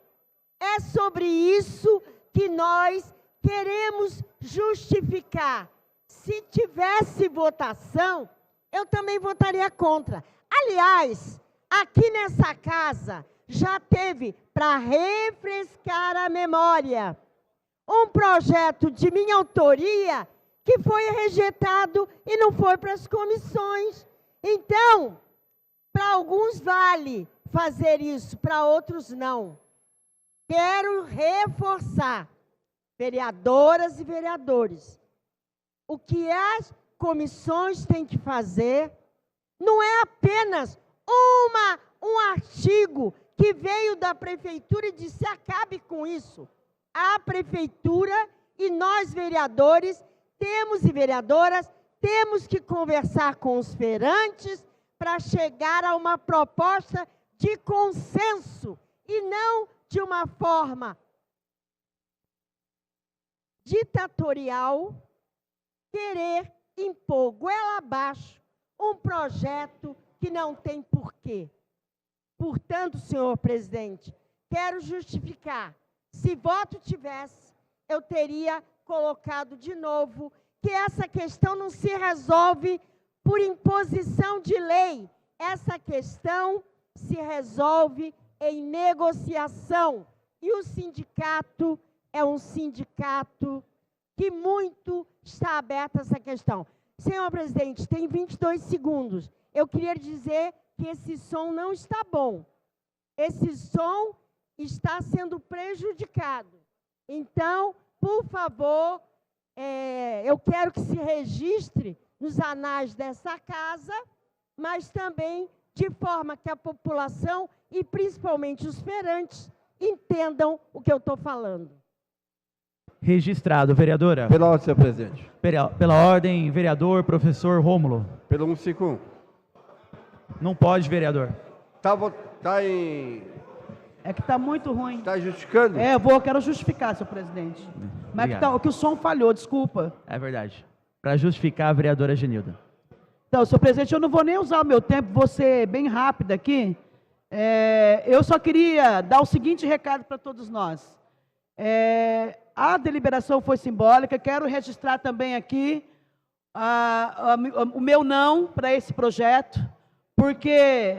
É sobre isso que nós queremos justificar. Se tivesse votação, eu também votaria contra. Aliás, aqui nessa casa já teve, para refrescar a memória, um projeto de minha autoria que foi rejeitado e não foi para as comissões. Então, para alguns vale fazer isso, para outros não. Quero reforçar, vereadoras e vereadores, o que as comissões têm que fazer não é apenas um artigo que veio da prefeitura e disse acabe com isso. A prefeitura e nós, vereadores, temos e vereadoras, temos que conversar com os feirantes para chegar a uma proposta de consenso e não de uma forma ditatorial, querer impor goela abaixo um projeto que não tem porquê. Portanto, senhor presidente, quero justificar. Se voto tivesse, eu teria colocado de novo que essa questão não se resolve por imposição de lei. Essa questão se resolve em negociação. E o sindicato é um sindicato que muito está aberto a essa questão. Senhor presidente, tem 22 segundos. Eu queria dizer que esse som não está bom. Esse som está sendo prejudicado. Então, por favor, eu quero que se registre nos anais dessa casa, mas também de forma que a população e principalmente os feirantes entendam o que eu estou falando. Registrado, vereadora. Pela ordem, senhor presidente. Pela ordem, vereador, professor Rômulo. Pelo 151. Não pode, vereador. Tá em... É que está muito ruim. Está justificando? Eu quero justificar, senhor presidente. Mas que o som falhou, desculpa. É verdade. Para justificar a vereadora Genilda. Então, senhor presidente, eu não vou nem usar o meu tempo, vou ser bem rápido aqui. Eu só queria dar o seguinte recado para todos nós. A deliberação foi simbólica, quero registrar também aqui o meu não para esse projeto, porque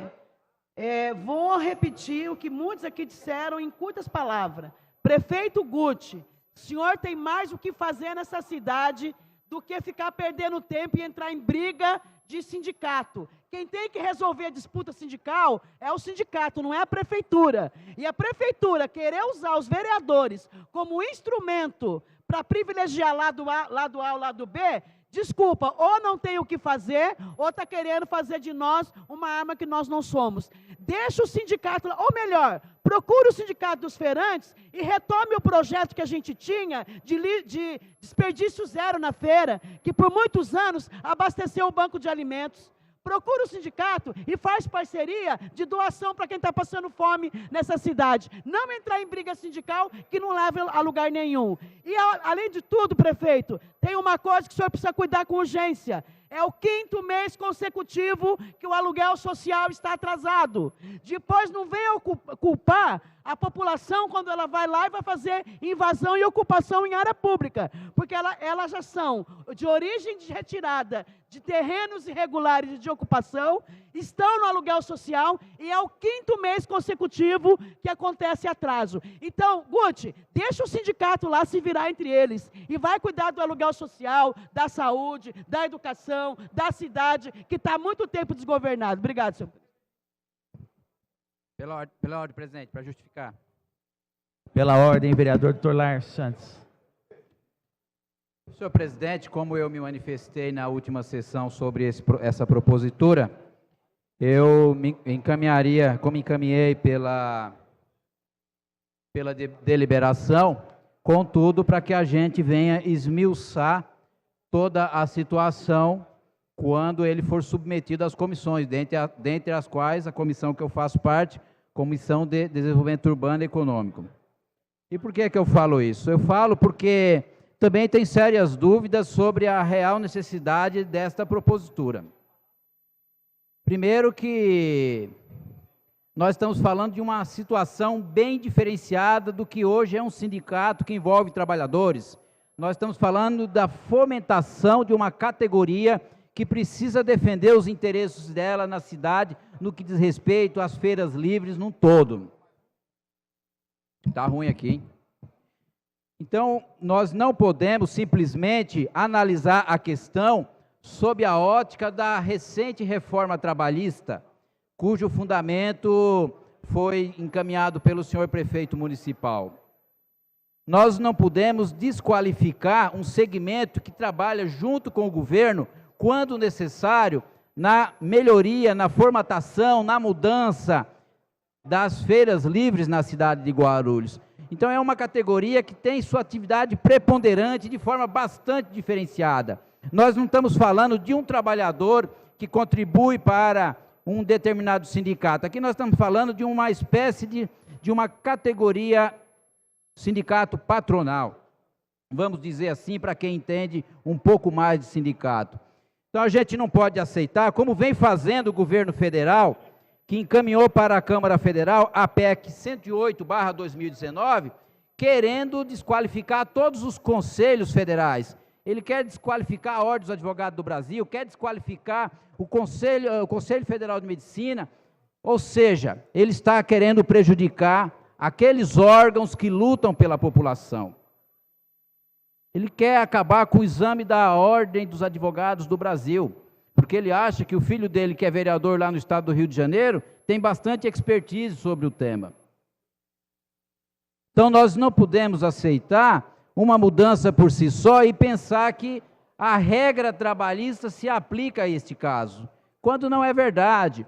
vou repetir o que muitos aqui disseram em curtas palavras. Prefeito Guti, o senhor tem mais o que fazer nessa cidade do que ficar perdendo tempo e entrar em briga de sindicato. Quem tem que resolver a disputa sindical é o sindicato, não é a prefeitura. E a prefeitura querer usar os vereadores como instrumento para privilegiar lado A ou lado B, desculpa, ou não tem o que fazer, ou está querendo fazer de nós uma arma que nós não somos. Deixa o sindicato, ou melhor, procure o sindicato dos feirantes e retome o projeto que a gente tinha de desperdício zero na feira, que por muitos anos abasteceu o banco de alimentos. Procura o sindicato e faz parceria de doação para quem está passando fome nessa cidade. Não entrar em briga sindical que não leva a lugar nenhum. E, além de tudo, prefeito, tem uma coisa que o senhor precisa cuidar com urgência. É o 5º mês consecutivo que o aluguel social está atrasado. Depois não venha culpar a população quando ela vai lá e vai fazer invasão e ocupação em área pública, porque elas já são de origem de retirada de terrenos irregulares de ocupação, estão no aluguel social e é o 5º mês consecutivo que acontece atraso. Então, Guti, deixa o sindicato lá se virar entre eles e vai cuidar do aluguel social, da saúde, da educação, da cidade, que está há muito tempo desgovernado. Obrigado, senhor. Pela ordem, presidente, para justificar. Pela ordem, vereador Dr. Lars Santos. Senhor presidente, como eu me manifestei na última sessão sobre essa propositura, eu me encaminharia, como encaminhei pela deliberação, contudo, para que a gente venha esmiuçar toda a situação quando ele for submetido às comissões, dentre as quais a comissão que eu faço parte, Comissão de Desenvolvimento Urbano e Econômico. E por que eu falo isso? Eu falo porque também tem sérias dúvidas sobre a real necessidade desta propositura. Primeiro que nós estamos falando de uma situação bem diferenciada do que hoje é um sindicato que envolve trabalhadores. Nós estamos falando da fomentação de uma categoria que precisa defender os interesses dela na cidade, no que diz respeito às feiras livres num todo. Está ruim aqui, hein? Então, nós não podemos simplesmente analisar a questão sob a ótica da recente reforma trabalhista, cujo fundamento foi encaminhado pelo senhor prefeito municipal. Nós não podemos desqualificar um segmento que trabalha junto com o governo, quando necessário, na melhoria, na formatação, na mudança das feiras livres na cidade de Guarulhos. Então é uma categoria que tem sua atividade preponderante de forma bastante diferenciada. Nós não estamos falando de um trabalhador que contribui para um determinado sindicato. Aqui nós estamos falando de uma espécie de uma categoria sindicato patronal. Vamos dizer assim, para quem entende um pouco mais de sindicato. Então a gente não pode aceitar, como vem fazendo o governo federal, que encaminhou para a Câmara Federal a PEC 108/2019, querendo desqualificar todos os conselhos federais. Ele quer desqualificar a Ordem dos Advogados do Brasil, quer desqualificar o Conselho Federal de Medicina, ou seja, ele está querendo prejudicar aqueles órgãos que lutam pela população. Ele quer acabar com o exame da Ordem dos Advogados do Brasil, porque ele acha que o filho dele, que é vereador lá no estado do Rio de Janeiro, tem bastante expertise sobre o tema. Então nós não podemos aceitar uma mudança por si só e pensar que a regra trabalhista se aplica a este caso, quando não é verdade.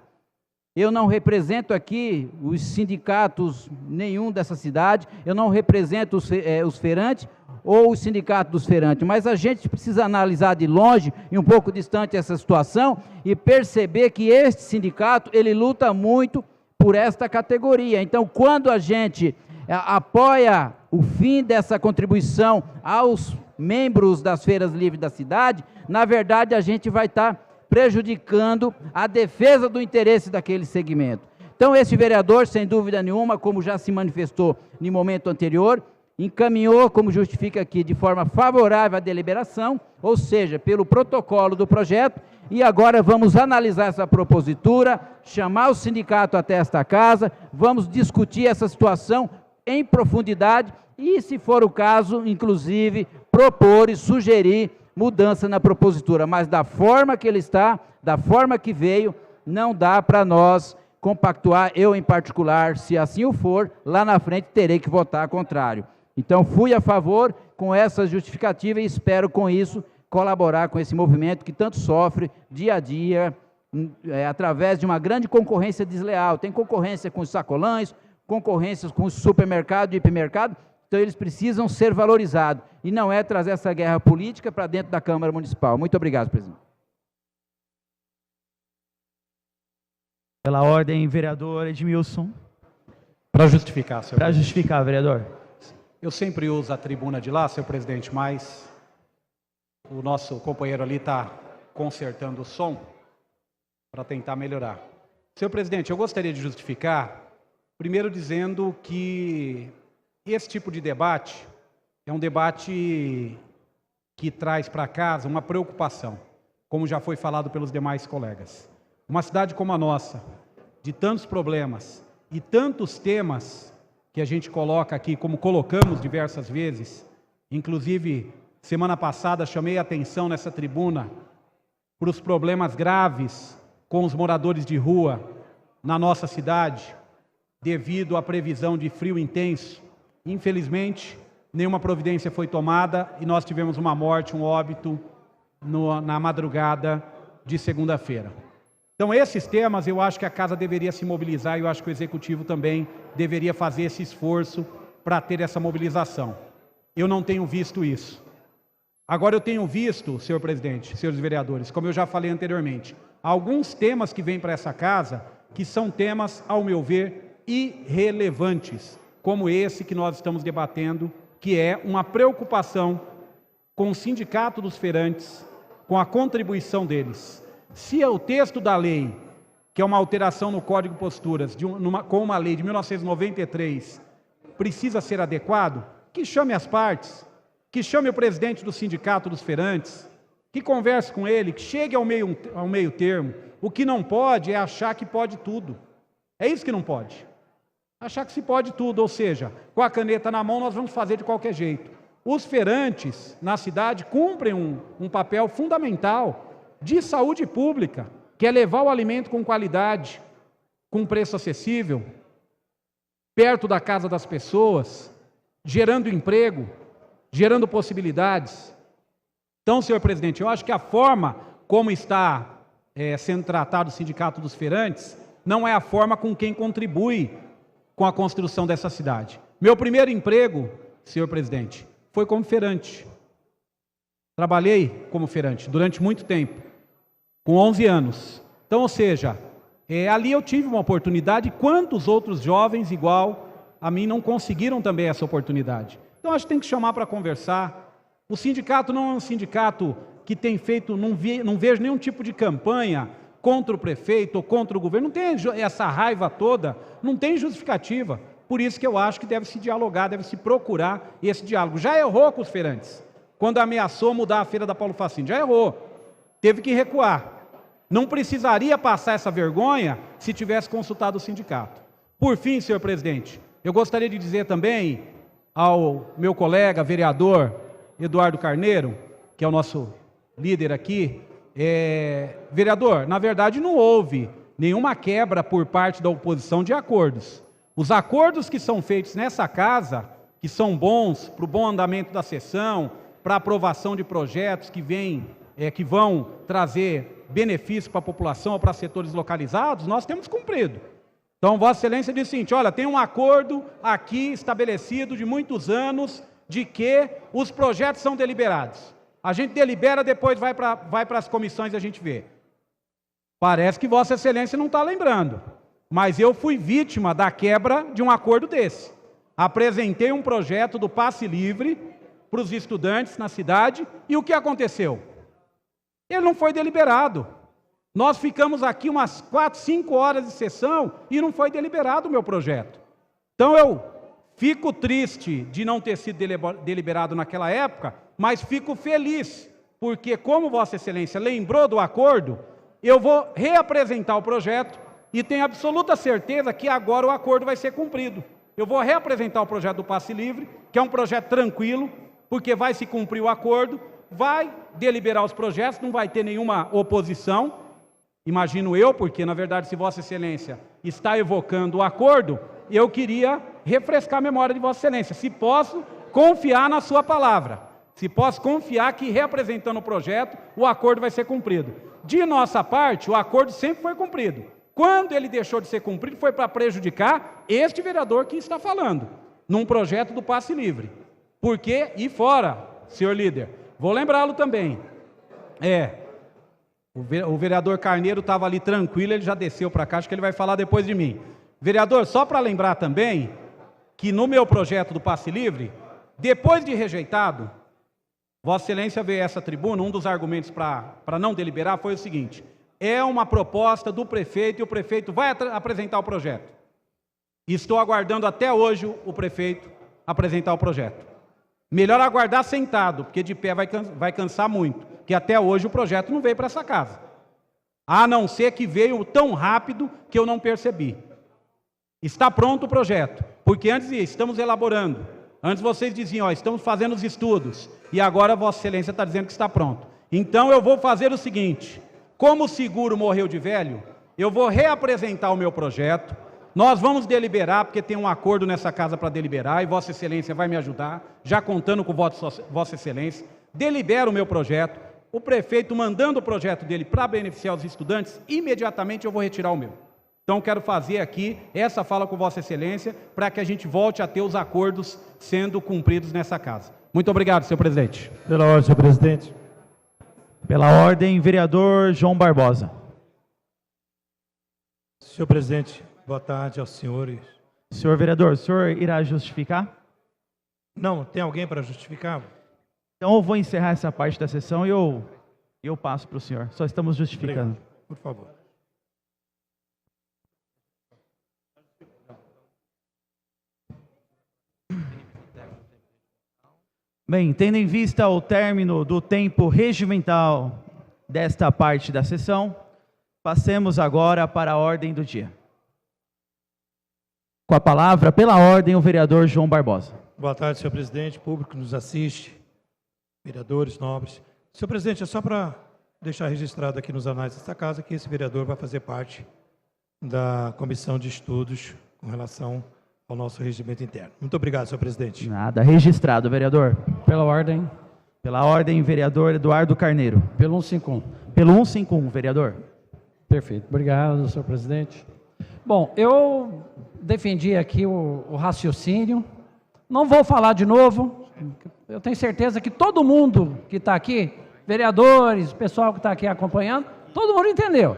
Eu não represento aqui os sindicatos nenhum dessa cidade, eu não represento os feirantes ou o sindicato dos feirantes, mas a gente precisa analisar de longe e um pouco distante essa situação e perceber que este sindicato, ele luta muito por esta categoria. Então, quando a gente apoia o fim dessa contribuição aos membros das feiras livres da cidade, na verdade a gente vai estar prejudicando a defesa do interesse daquele segmento. Então esse vereador, sem dúvida nenhuma, como já se manifestou no momento anterior, encaminhou, como justifica aqui, de forma favorável à deliberação, ou seja, pelo protocolo do projeto, e agora vamos analisar essa propositura, chamar o sindicato até esta casa, vamos discutir essa situação em profundidade e, se for o caso, inclusive, propor e sugerir mudança na propositura, mas da forma que ele está, da forma que veio, não dá para nós compactuar, eu em particular, se assim o for, lá na frente terei que votar contrário. Então, fui a favor com essa justificativa e espero com isso colaborar com esse movimento que tanto sofre dia a dia, através de uma grande concorrência desleal. Tem concorrência com os sacolães, concorrências com os supermercados e hipermercados, então eles precisam ser valorizados, e não é trazer essa guerra política para dentro da Câmara Municipal. Muito obrigado, presidente. Pela ordem, vereador Edmilson. Para justificar, senhor Para justificar, vereador. Eu sempre uso a tribuna de lá, senhor presidente, mas o nosso companheiro ali está consertando o som para tentar melhorar. Senhor presidente, eu gostaria de justificar, primeiro dizendo que esse tipo de debate é um debate que traz para casa uma preocupação, como já foi falado pelos demais colegas. Uma cidade como a nossa, de tantos problemas e tantos temas que a gente coloca aqui, como colocamos diversas vezes, inclusive semana passada chamei a atenção nessa tribuna para os problemas graves com os moradores de rua na nossa cidade, devido à previsão de frio intenso. Infelizmente, nenhuma providência foi tomada e nós tivemos uma morte, um óbito na madrugada de segunda-feira. Então, esses temas, eu acho que a Casa deveria se mobilizar e eu acho que o Executivo também deveria fazer esse esforço para ter essa mobilização. Eu não tenho visto isso. Agora, eu tenho visto, senhor presidente, senhores vereadores, como eu já falei anteriormente, alguns temas que vêm para essa Casa que são temas, ao meu ver, irrelevantes, como esse que nós estamos debatendo, que é uma preocupação com o Sindicato dos Feirantes, com a contribuição deles. Se é o texto da lei, que é uma alteração no Código de Posturas, com uma lei de 1993, precisa ser adequado, que chame as partes, que chame o presidente do Sindicato dos Feirantes, que converse com ele, que chegue ao meio termo. O que não pode é achar que pode tudo. É isso que não pode. Achar que se pode tudo, ou seja, com a caneta na mão nós vamos fazer de qualquer jeito. Os feirantes na cidade cumprem um papel fundamental de saúde pública, que é levar o alimento com qualidade, com preço acessível, perto da casa das pessoas, gerando emprego, gerando possibilidades. Então, senhor presidente, eu acho que a forma como está sendo tratado o Sindicato dos Feirantes não é a forma com quem contribui com a construção dessa cidade. Meu primeiro emprego, senhor presidente, foi como feirante. Trabalhei como feirante durante muito tempo, com 11 anos. Então, ou seja, ali eu tive uma oportunidade, quantos outros jovens igual a mim não conseguiram também essa oportunidade. Então, acho que tem que chamar para conversar. O sindicato não é um sindicato que tem feito, não vejo nenhum tipo de campanha contra o prefeito ou contra o governo, não tem essa raiva toda, não tem justificativa. Por isso que eu acho que deve se dialogar, deve se procurar esse diálogo. Já errou com os feirantes, quando ameaçou mudar a feira da Paulo Facini, já errou, teve que recuar. Não precisaria passar essa vergonha se tivesse consultado o sindicato. Por fim, senhor presidente, eu gostaria de dizer também ao meu colega vereador Eduardo Carneiro, que é o nosso líder aqui, vereador, na verdade não houve nenhuma quebra por parte da oposição de acordos. Os acordos que são feitos nessa casa, que são bons para o bom andamento da sessão, para a aprovação de projetos que vão trazer benefício para a população ou para setores localizados, nós temos cumprido. Então, Vossa Excelência diz o seguinte, olha, tem um acordo aqui estabelecido de muitos anos de que os projetos são deliberados. A gente delibera, depois vai para as comissões e a gente vê. Parece que Vossa Excelência não está lembrando, mas eu fui vítima da quebra de um acordo desse. Apresentei um projeto do passe livre para os estudantes na cidade e o que aconteceu? Ele não foi deliberado. Nós ficamos aqui umas 4, 5 horas de sessão e não foi deliberado o meu projeto. Então eu fico triste de não ter sido deliberado naquela época, mas fico feliz, porque como Vossa Excelência lembrou do acordo, eu vou reapresentar o projeto e tenho absoluta certeza que agora o acordo vai ser cumprido. Eu vou reapresentar o projeto do passe livre, que é um projeto tranquilo, porque vai se cumprir o acordo, vai deliberar os projetos, não vai ter nenhuma oposição, imagino eu, porque na verdade se Vossa Excelência está evocando o acordo, eu queria refrescar a memória de Vossa Excelência, se posso confiar na sua palavra, se posso confiar que reapresentando o projeto, o acordo vai ser cumprido. De nossa parte, o acordo sempre foi cumprido. Quando ele deixou de ser cumprido, foi para prejudicar este vereador que está falando, num projeto do passe livre. Porque, e fora, senhor líder, vou lembrá-lo também, o vereador Carneiro estava ali tranquilo, ele já desceu para cá, acho que ele vai falar depois de mim. Vereador, só para lembrar também, que no meu projeto do passe livre, depois de rejeitado, Vossa Excelência veio a essa tribuna, um dos argumentos para não deliberar foi o seguinte: é uma proposta do prefeito e o prefeito vai apresentar o projeto. E estou aguardando até hoje o prefeito apresentar o projeto. Melhor aguardar sentado, porque de pé vai cansar muito, que até hoje o projeto não veio para essa casa. A não ser que veio tão rápido que eu não percebi. Está pronto o projeto, porque antes estamos elaborando. Antes vocês diziam, ó, estamos fazendo os estudos, e agora Vossa Excelência está dizendo que está pronto. Então eu vou fazer o seguinte: como o seguro morreu de velho, eu vou reapresentar o meu projeto, nós vamos deliberar, porque tem um acordo nessa casa para deliberar, e Vossa Excelência vai me ajudar, já contando com Vossa Excelência, delibera o meu projeto, o prefeito mandando o projeto dele para beneficiar os estudantes, imediatamente eu vou retirar o meu. Então quero fazer aqui essa fala com Vossa Excelência, para que a gente volte a ter os acordos sendo cumpridos nessa casa. Muito obrigado, senhor presidente. Pela ordem, senhor presidente. Pela ordem, vereador João Barbosa. Senhor presidente, boa tarde aos senhores. Senhor vereador, o senhor irá justificar? Não, tem alguém para justificar? Então eu vou encerrar essa parte da sessão e eu passo para o senhor. Só estamos justificando. Obrigado. Por favor. Bem, tendo em vista o término do tempo regimental desta parte da sessão, passemos agora para a ordem do dia. Com a palavra, pela ordem, o vereador João Barbosa. Boa tarde, senhor presidente, público que nos assiste, vereadores nobres. Senhor presidente, é só para deixar registrado aqui nos anais desta casa que esse vereador vai fazer parte da comissão de estudos com relação ao nosso regimento interno. Muito obrigado, senhor presidente. Nada, registrado, vereador. Pela ordem. Pela ordem, vereador Eduardo Carneiro. Pelo 151. Pelo 151, vereador. Perfeito. Obrigado, senhor presidente. Bom, eu defendi aqui o raciocínio. Não vou falar de novo. Eu tenho certeza que todo mundo que está aqui, vereadores, pessoal que está aqui acompanhando, todo mundo entendeu.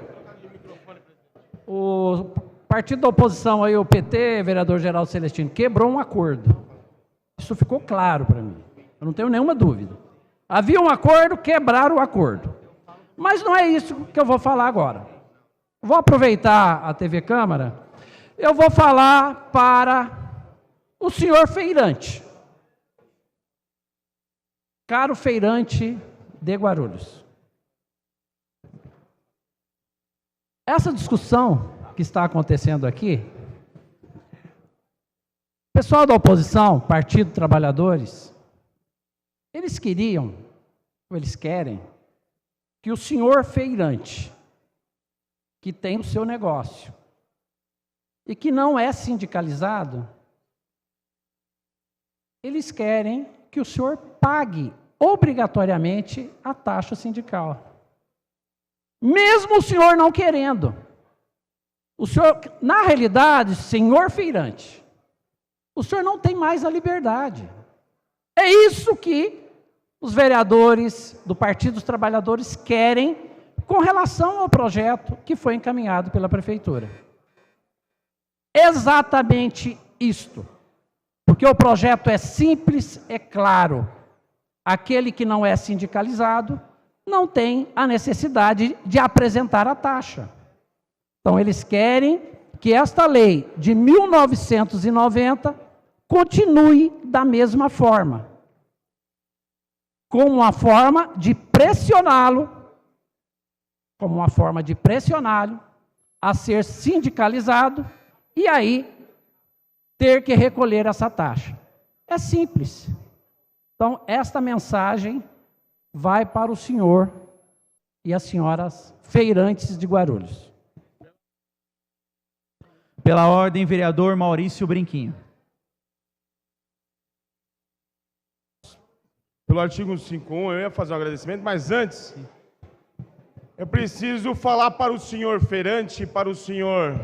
O partido da oposição, aí, o PT, vereador Geraldo Celestino, quebrou um acordo. Isso ficou claro para mim. Eu não tenho nenhuma dúvida. Havia um acordo, quebraram o acordo. Mas não é isso que eu vou falar agora. Vou aproveitar a TV Câmara, eu vou falar para o senhor feirante. Caro feirante de Guarulhos. Essa discussão que está acontecendo aqui, o pessoal da oposição, Partido Trabalhadores, eles queriam, ou eles querem, que o senhor feirante, que tem o seu negócio e que não é sindicalizado, eles querem que o senhor pague obrigatoriamente a taxa sindical. Mesmo o senhor não querendo. O senhor, na realidade, senhor feirante, o senhor não tem mais a liberdade. É isso que os vereadores do Partido dos Trabalhadores querem com relação ao projeto que foi encaminhado pela Prefeitura. Exatamente isto. Porque o projeto é simples, é claro. Aquele que não é sindicalizado não tem a necessidade de apresentar a taxa. Então, eles querem que esta lei de 1990 continue da mesma forma. Como uma forma de pressioná-lo, a ser sindicalizado e aí ter que recolher essa taxa. É simples. Então, esta mensagem vai para o senhor e as senhoras feirantes de Guarulhos. Pela ordem, vereador Maurício Brinquinho. Pelo artigo 151, eu ia fazer um agradecimento, mas antes, eu preciso falar para o senhor feirante, para o senhor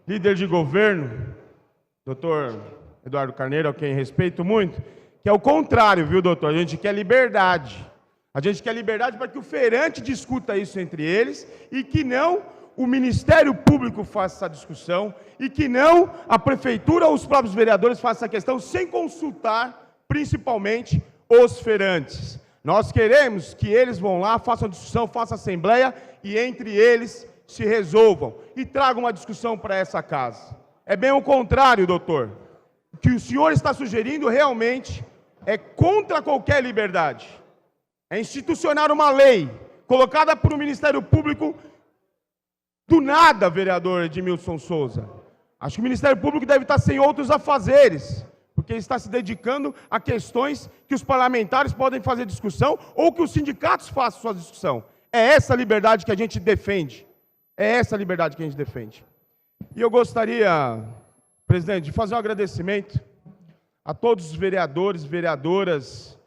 líder de governo, doutor Eduardo Carneiro, a quem respeito muito, que é o contrário, viu, doutor? A gente quer liberdade. A gente quer liberdade para que o feirante discuta isso entre eles e que não o Ministério Público faça essa discussão e que não a Prefeitura ou os próprios vereadores façam essa questão sem consultar, principalmente, os feirantes. Nós queremos que eles vão lá, façam discussão, façam assembleia e entre eles se resolvam e tragam uma discussão para essa casa. É bem o contrário, doutor. O que o senhor está sugerindo realmente é contra qualquer liberdade. É institucionar uma lei colocada por um Ministério Público do nada, vereador Edmilson Souza. Acho que o Ministério Público deve estar sem outros afazeres, porque está se dedicando a questões que os parlamentares podem fazer discussão ou que os sindicatos façam sua discussão. É essa liberdade que a gente defende. É essa liberdade que a gente defende. E eu gostaria, presidente, de fazer um agradecimento a todos os vereadores e vereadoras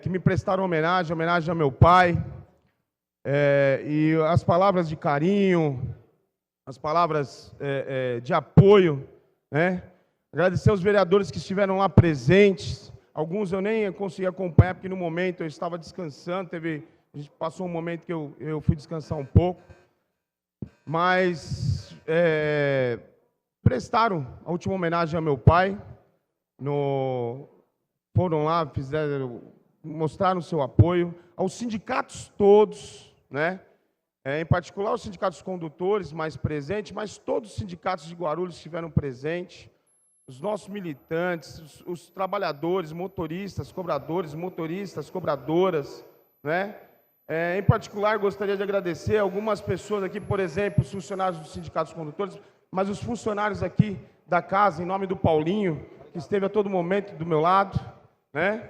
que me prestaram homenagem ao meu pai, e as palavras de carinho, as palavras de apoio, né? Agradecer aos vereadores que estiveram lá presentes. Alguns eu nem consegui acompanhar, porque no momento eu estava descansando, a gente passou um momento que eu fui descansar um pouco, mas prestaram a última homenagem ao meu pai, foram lá, mostraram o seu apoio, aos sindicatos todos, né? Em particular os sindicatos condutores mais presentes, mas todos os sindicatos de Guarulhos estiveram presentes, os nossos militantes, os trabalhadores, motoristas, cobradoras, né? Em particular, gostaria de agradecer algumas pessoas aqui, por exemplo, os funcionários dos sindicatos condutores, mas os funcionários aqui da casa, em nome do Paulinho, que esteve a todo momento do meu lado, né?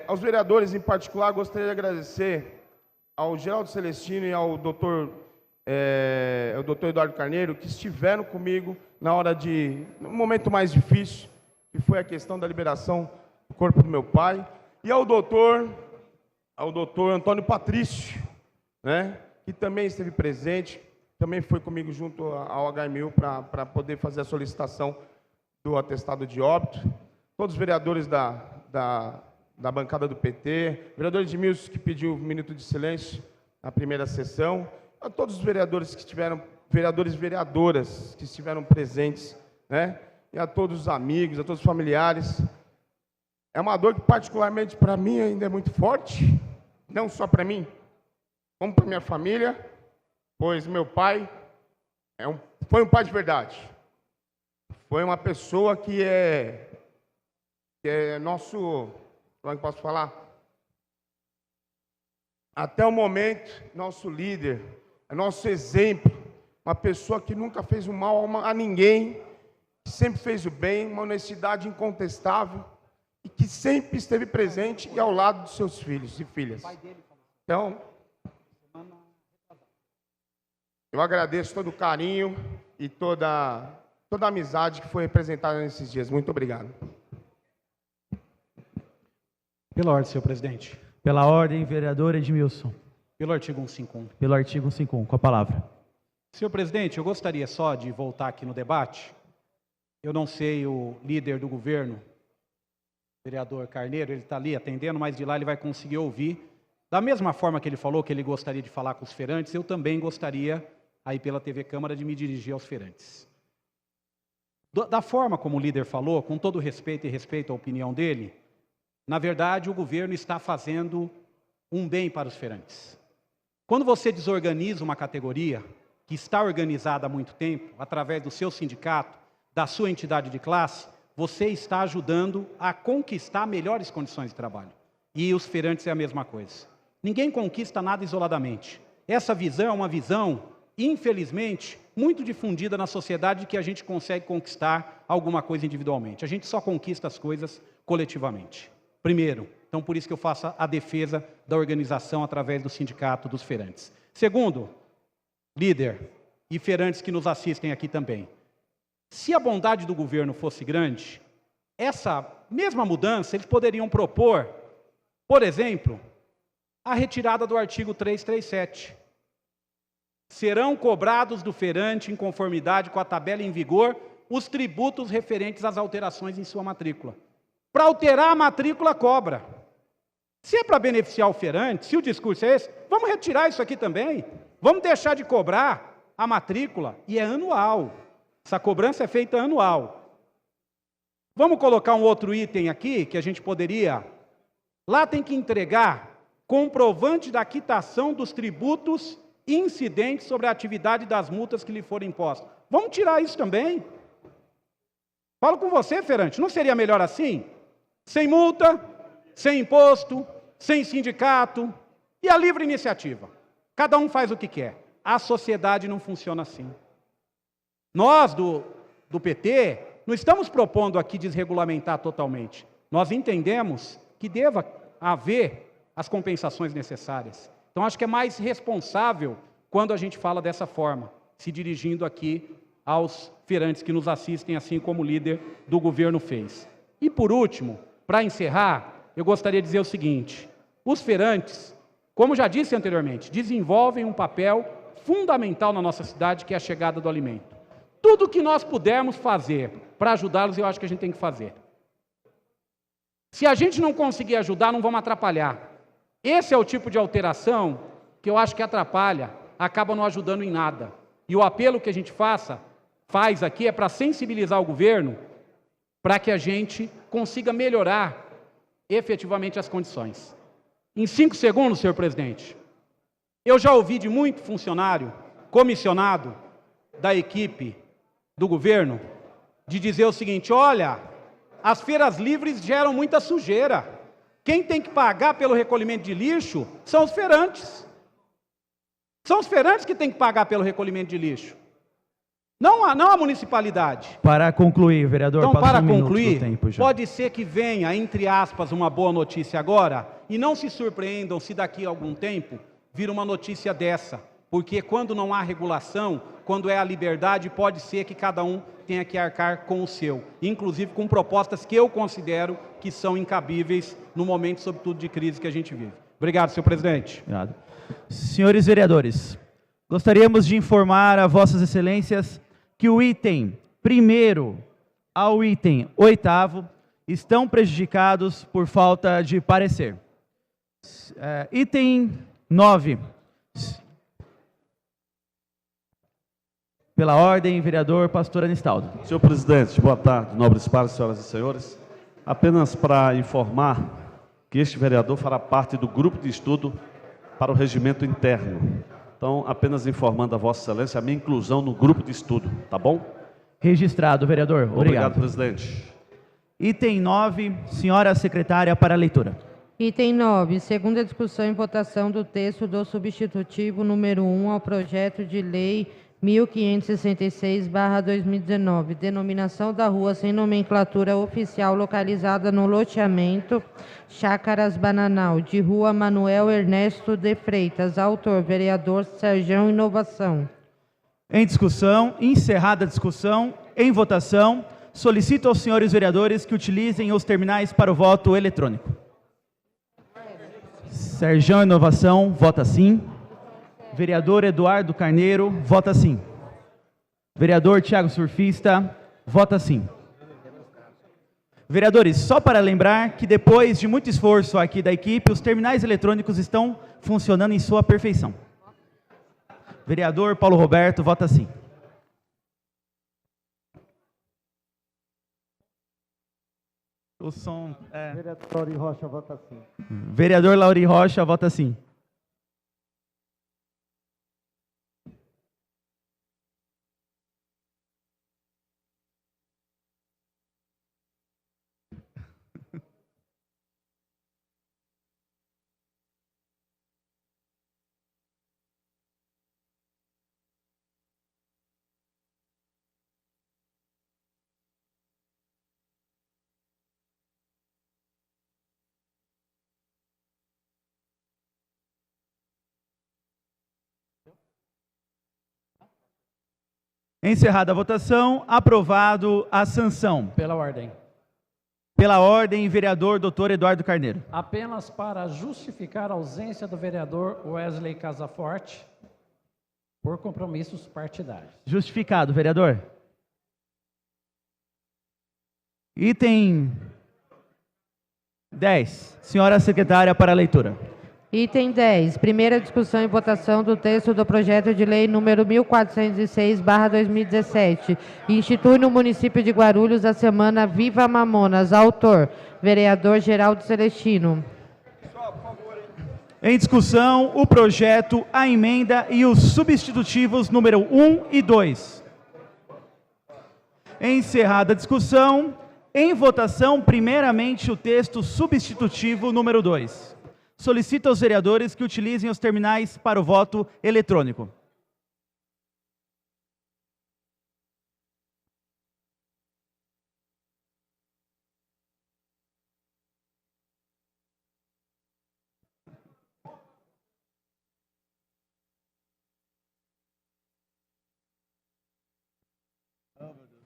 Aos vereadores, em particular, gostaria de agradecer ao Geraldo Celestino e ao doutor Eduardo Carneiro, que estiveram comigo no momento mais difícil, que foi a questão da liberação do corpo do meu pai, e ao doutor Antônio Patrício, né, que também esteve presente, também foi comigo junto ao HMU para poder fazer a solicitação do atestado de óbito. Todos os vereadores da bancada do PT, vereador Edmilson, que pediu um minuto de silêncio na primeira sessão, a todos os vereadores que estiveram, vereadores e vereadoras que estiveram presentes, né? E a todos os amigos, a todos os familiares. É uma dor que particularmente para mim ainda é muito forte, não só para mim, como para minha família, pois meu pai foi um pai de verdade. Foi uma pessoa que é nosso, como é que posso falar? Até o momento, nosso líder, é nosso exemplo, uma pessoa que nunca fez o mal a ninguém, que sempre fez o bem, uma honestidade incontestável e que sempre esteve presente e ao lado dos seus filhos e filhas. Então, eu agradeço todo o carinho e toda a amizade que foi representada nesses dias. Muito obrigado. Pela ordem, senhor presidente. Pela ordem, vereador Edmilson. Pelo artigo 151. Pelo artigo 151, com a palavra. Senhor presidente, eu gostaria só de voltar aqui no debate. Eu não sei o líder do governo, o vereador Carneiro, ele está ali atendendo, mas de lá ele vai conseguir ouvir. Da mesma forma que ele falou que ele gostaria de falar com os feirantes, eu também gostaria, aí pela TV Câmara, de me dirigir aos feirantes. Da forma como o líder falou, com todo respeito e respeito à opinião dele, na verdade o governo está fazendo um bem para os feirantes. Quando você desorganiza uma categoria que está organizada há muito tempo, através do seu sindicato, da sua entidade de classe, você está ajudando a conquistar melhores condições de trabalho. E os feirantes é a mesma coisa. Ninguém conquista nada isoladamente. Essa visão é uma visão, infelizmente, muito difundida na sociedade de que a gente consegue conquistar alguma coisa individualmente. A gente só conquista as coisas coletivamente. Primeiro, então por isso que eu faço a defesa da organização através do sindicato dos feirantes. Segundo, líder e feirantes que nos assistem aqui também. Se a bondade do governo fosse grande, essa mesma mudança eles poderiam propor, por exemplo, a retirada do artigo 337. Serão cobrados do feirante, em conformidade com a tabela em vigor, os tributos referentes às alterações em sua matrícula. Para alterar a matrícula, cobra. Se é para beneficiar o feirante, se o discurso é esse, vamos retirar isso aqui também. Vamos deixar de cobrar a matrícula, e é anual. Essa cobrança é feita anual. Vamos colocar um outro item aqui, que a gente poderia Lá tem que entregar comprovante da quitação dos tributos incidentes sobre a atividade das multas que lhe forem impostas. Vamos tirar isso também. Falo com você, Ferrante, não seria melhor assim? Sem multa, sem imposto, sem sindicato e a livre iniciativa. Cada um faz o que quer. A sociedade não funciona assim. Nós, do PT, não estamos propondo aqui desregulamentar totalmente. Nós entendemos que deva haver as compensações necessárias. Então, acho que é mais responsável quando a gente fala dessa forma, se dirigindo aqui aos feirantes que nos assistem, assim como o líder do governo fez. E, por último, para encerrar, eu gostaria de dizer o seguinte: os feirantes, como já disse anteriormente, desenvolvem um papel fundamental na nossa cidade, que é a chegada do alimento. Tudo que nós pudermos fazer para ajudá-los, eu acho que a gente tem que fazer. Se a gente não conseguir ajudar, não vamos atrapalhar. Esse é o tipo de alteração que eu acho que atrapalha, acaba não ajudando em nada. E o apelo que a gente faz aqui é para sensibilizar o governo, para que a gente consiga melhorar efetivamente as condições. Em 5 segundos, senhor presidente, eu já ouvi de muito funcionário, comissionado da equipe do governo, de dizer o seguinte: olha, as feiras livres geram muita sujeira. Quem tem que pagar pelo recolhimento de lixo são os feirantes. São os feirantes que têm que pagar pelo recolhimento de lixo. Não a municipalidade. Para concluir, vereador, então, para concluir, tempo já. pode ser que venha, entre aspas, uma boa notícia agora, e não se surpreendam se daqui a algum tempo vir uma notícia dessa, porque quando não há regulação, quando é a liberdade, pode ser que cada um tenha que arcar com o seu, inclusive com propostas que eu considero que são incabíveis no momento, sobretudo, de crise que a gente vive. Obrigado, senhor presidente. Obrigado. Senhores vereadores, gostaríamos de informar a vossas excelências que o item 1º ao item 8º estão prejudicados por falta de parecer. Item 9. Pela ordem, vereador Pastor Anistaldo. Senhor presidente, boa tarde, nobres pares, senhoras e senhores. Apenas para informar que este vereador fará parte do grupo de estudo para o regimento interno. Então, apenas informando a vossa excelência a minha inclusão no grupo de estudo, tá bom? Registrado, vereador. Obrigado, presidente. Item 9, senhora secretária, para a leitura. Item 9, segunda discussão e votação do texto do substitutivo número 1 ao projeto de lei 1566/2019, denominação da rua sem nomenclatura oficial localizada no loteamento Chácaras Bananal, de rua Manuel Ernesto de Freitas, autor, vereador Serjão Inovação. Em discussão, encerrada a discussão, em votação, solicito aos senhores vereadores que utilizem os terminais para o voto eletrônico. Serjão Inovação, vota sim. Vereador Eduardo Carneiro, vota sim. Vereador Tiago Surfista, vota sim. Vereadores, só para lembrar que depois de muito esforço aqui da equipe, os terminais eletrônicos estão funcionando em sua perfeição. Vereador Paulo Roberto, vota sim. O som é... Vereador Lauri Rocha, vota sim. Vereador Lauri Rocha, vota sim. Encerrada a votação, aprovado a sanção. Pela ordem. Pela ordem, vereador Dr. Eduardo Carneiro. Apenas para justificar a ausência do vereador Wesley Casaforte por compromissos partidários. Justificado, vereador. Item 10. Senhora secretária, para a leitura. Item 10, primeira discussão e votação do texto do projeto de lei número 1406/2017, institui no município de Guarulhos a Semana Viva Mamonas, autor, vereador Geraldo Celestino. Em discussão, o projeto, a emenda e os substitutivos número 1 e 2. Encerrada a discussão, em votação, primeiramente o texto substitutivo número 2. Solicito aos vereadores que utilizem os terminais para o voto eletrônico.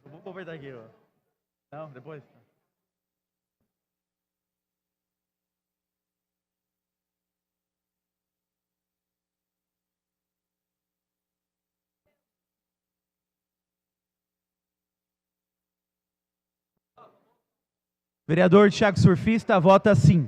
Vou converter aqui, ó. Não, depois. Vereador Thiago Surfista, vota sim.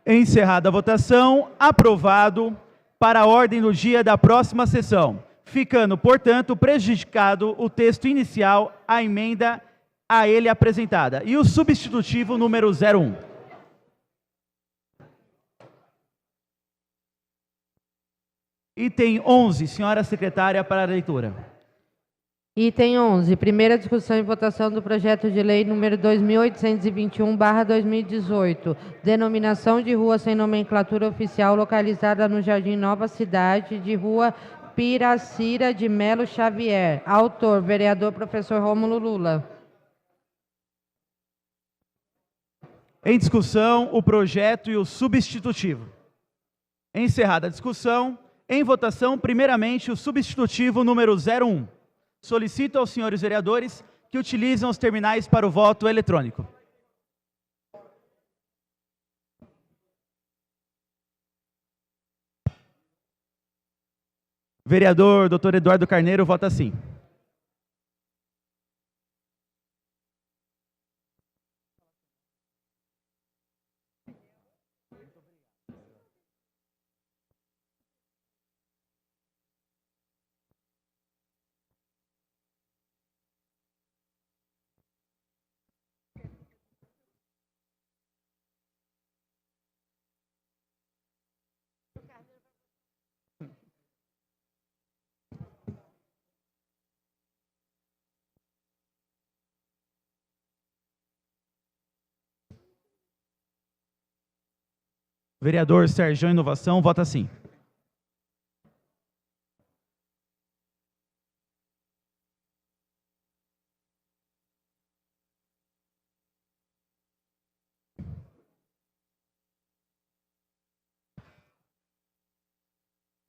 Encerrada a votação, aprovado para a ordem do dia da próxima sessão, ficando, portanto, prejudicado o texto inicial, a emenda a ele apresentada e o substitutivo número 01. Item 11, senhora secretária, para a leitura. Item 11, primeira discussão e votação do projeto de lei número 2821/2018, denominação de rua sem nomenclatura oficial localizada no Jardim Nova Cidade, de rua Piracira de Melo Xavier. Autor, vereador professor Rômulo Lula. Em discussão, o projeto e o substitutivo. Encerrada a discussão, em votação, primeiramente o substitutivo número 01. Solicito aos senhores vereadores que utilizem os terminais para o voto eletrônico. Vereador Dr. Eduardo Carneiro, vota sim. Vereador Sérgio Inovação, vota sim.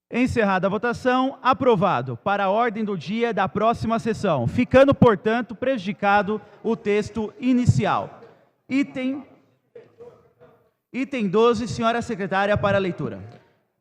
Encerrada a votação, aprovado para a ordem do dia da próxima sessão, ficando, portanto, prejudicado o texto inicial. Item 12, senhora secretária, para a leitura.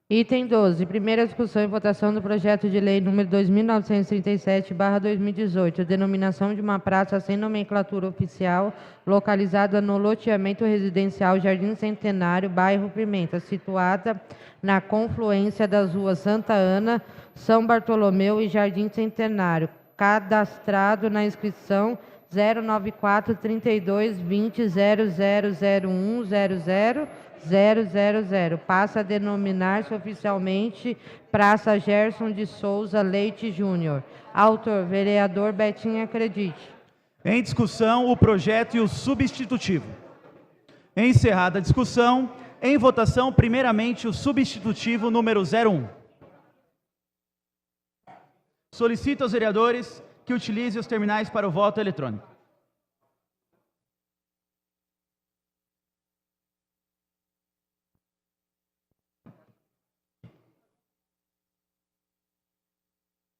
Item 12, primeira discussão e votação do projeto de lei número 2937/2018, denominação de uma praça sem nomenclatura oficial, localizada no loteamento residencial Jardim Centenário, bairro Pimenta, situada na confluência das ruas Santa Ana, São Bartolomeu e Jardim Centenário, cadastrado na inscrição 094 32 20 0001 00 passa a denominar-se oficialmente Praça Gerson de Souza Leite Júnior. Autor, vereador Betinho Acredite. Em discussão, o projeto e o substitutivo. Encerrada a discussão, em votação, primeiramente o substitutivo número 01. Solicito aos vereadores que utilizem os terminais para o voto eletrônico.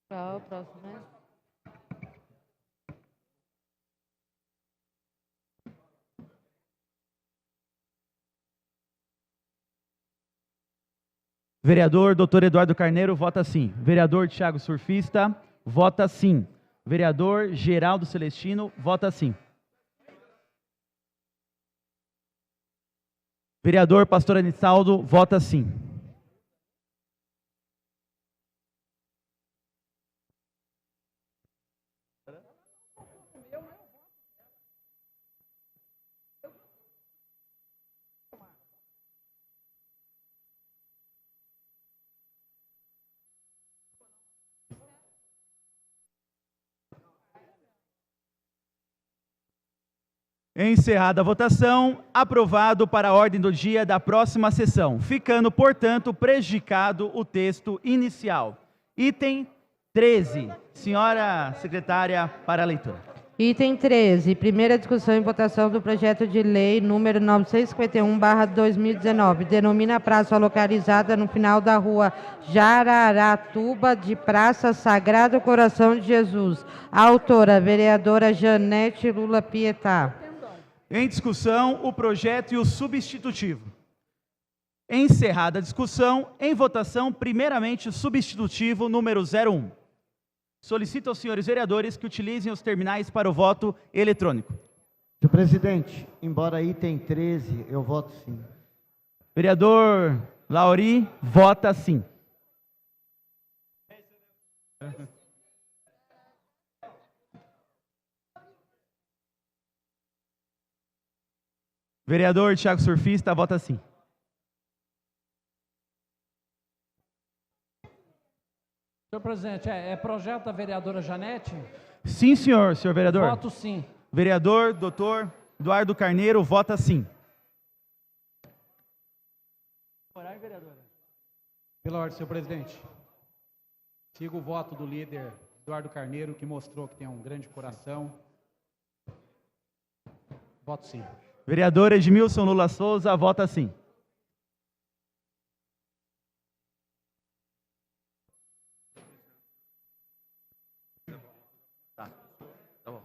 Qual é o próximo, né? Vereador Dr. Eduardo Carneiro, vota sim. Vereador Thiago Surfista, vota sim. Vereador Geraldo Celestino, vota sim. Vereador Pastor Anisaldo, vota sim. Encerrada a votação, aprovado para a ordem do dia da próxima sessão, ficando, portanto, prejudicado o texto inicial. Item 13. Senhora secretária, para a leitura. Item 13, primeira discussão e votação do projeto de lei número 951/2019, denomina a praça localizada no final da rua Jararatuba de Praça Sagrado Coração de Jesus. Autora, vereadora Janete Lula Pietá. Em discussão, o projeto e o substitutivo. Encerrada a discussão, em votação, primeiramente o substitutivo número 01. Solicito aos senhores vereadores que utilizem os terminais para o voto eletrônico. Senhor presidente, embora item 13, eu voto sim. Vereador Lauri, vota sim. Vereador Thiago Surfista, vota sim. Senhor presidente, é projeto da vereadora Janete? Sim, senhor vereador. Voto sim. Vereador Dr. Eduardo Carneiro, vota sim. Pela ordem, senhor presidente. Sigo o voto do líder Eduardo Carneiro, que mostrou que tem um grande coração. Voto sim. Vereador Edmilson Lula Souza, vota sim. Tá bom.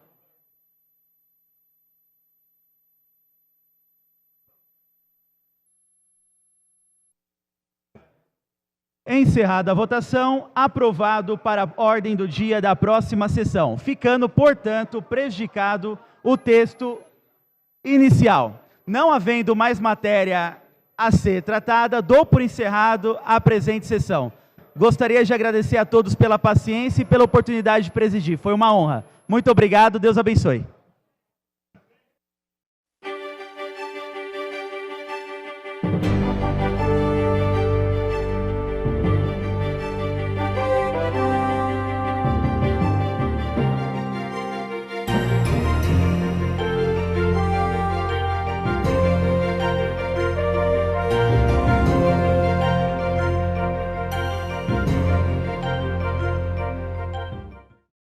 Encerrada a votação, aprovado para a ordem do dia da próxima sessão, ficando, portanto, prejudicado o texto inicial. Não havendo mais matéria a ser tratada, dou por encerrado a presente sessão. Gostaria de agradecer a todos pela paciência e pela oportunidade de presidir. Foi uma honra. Muito obrigado, Deus abençoe.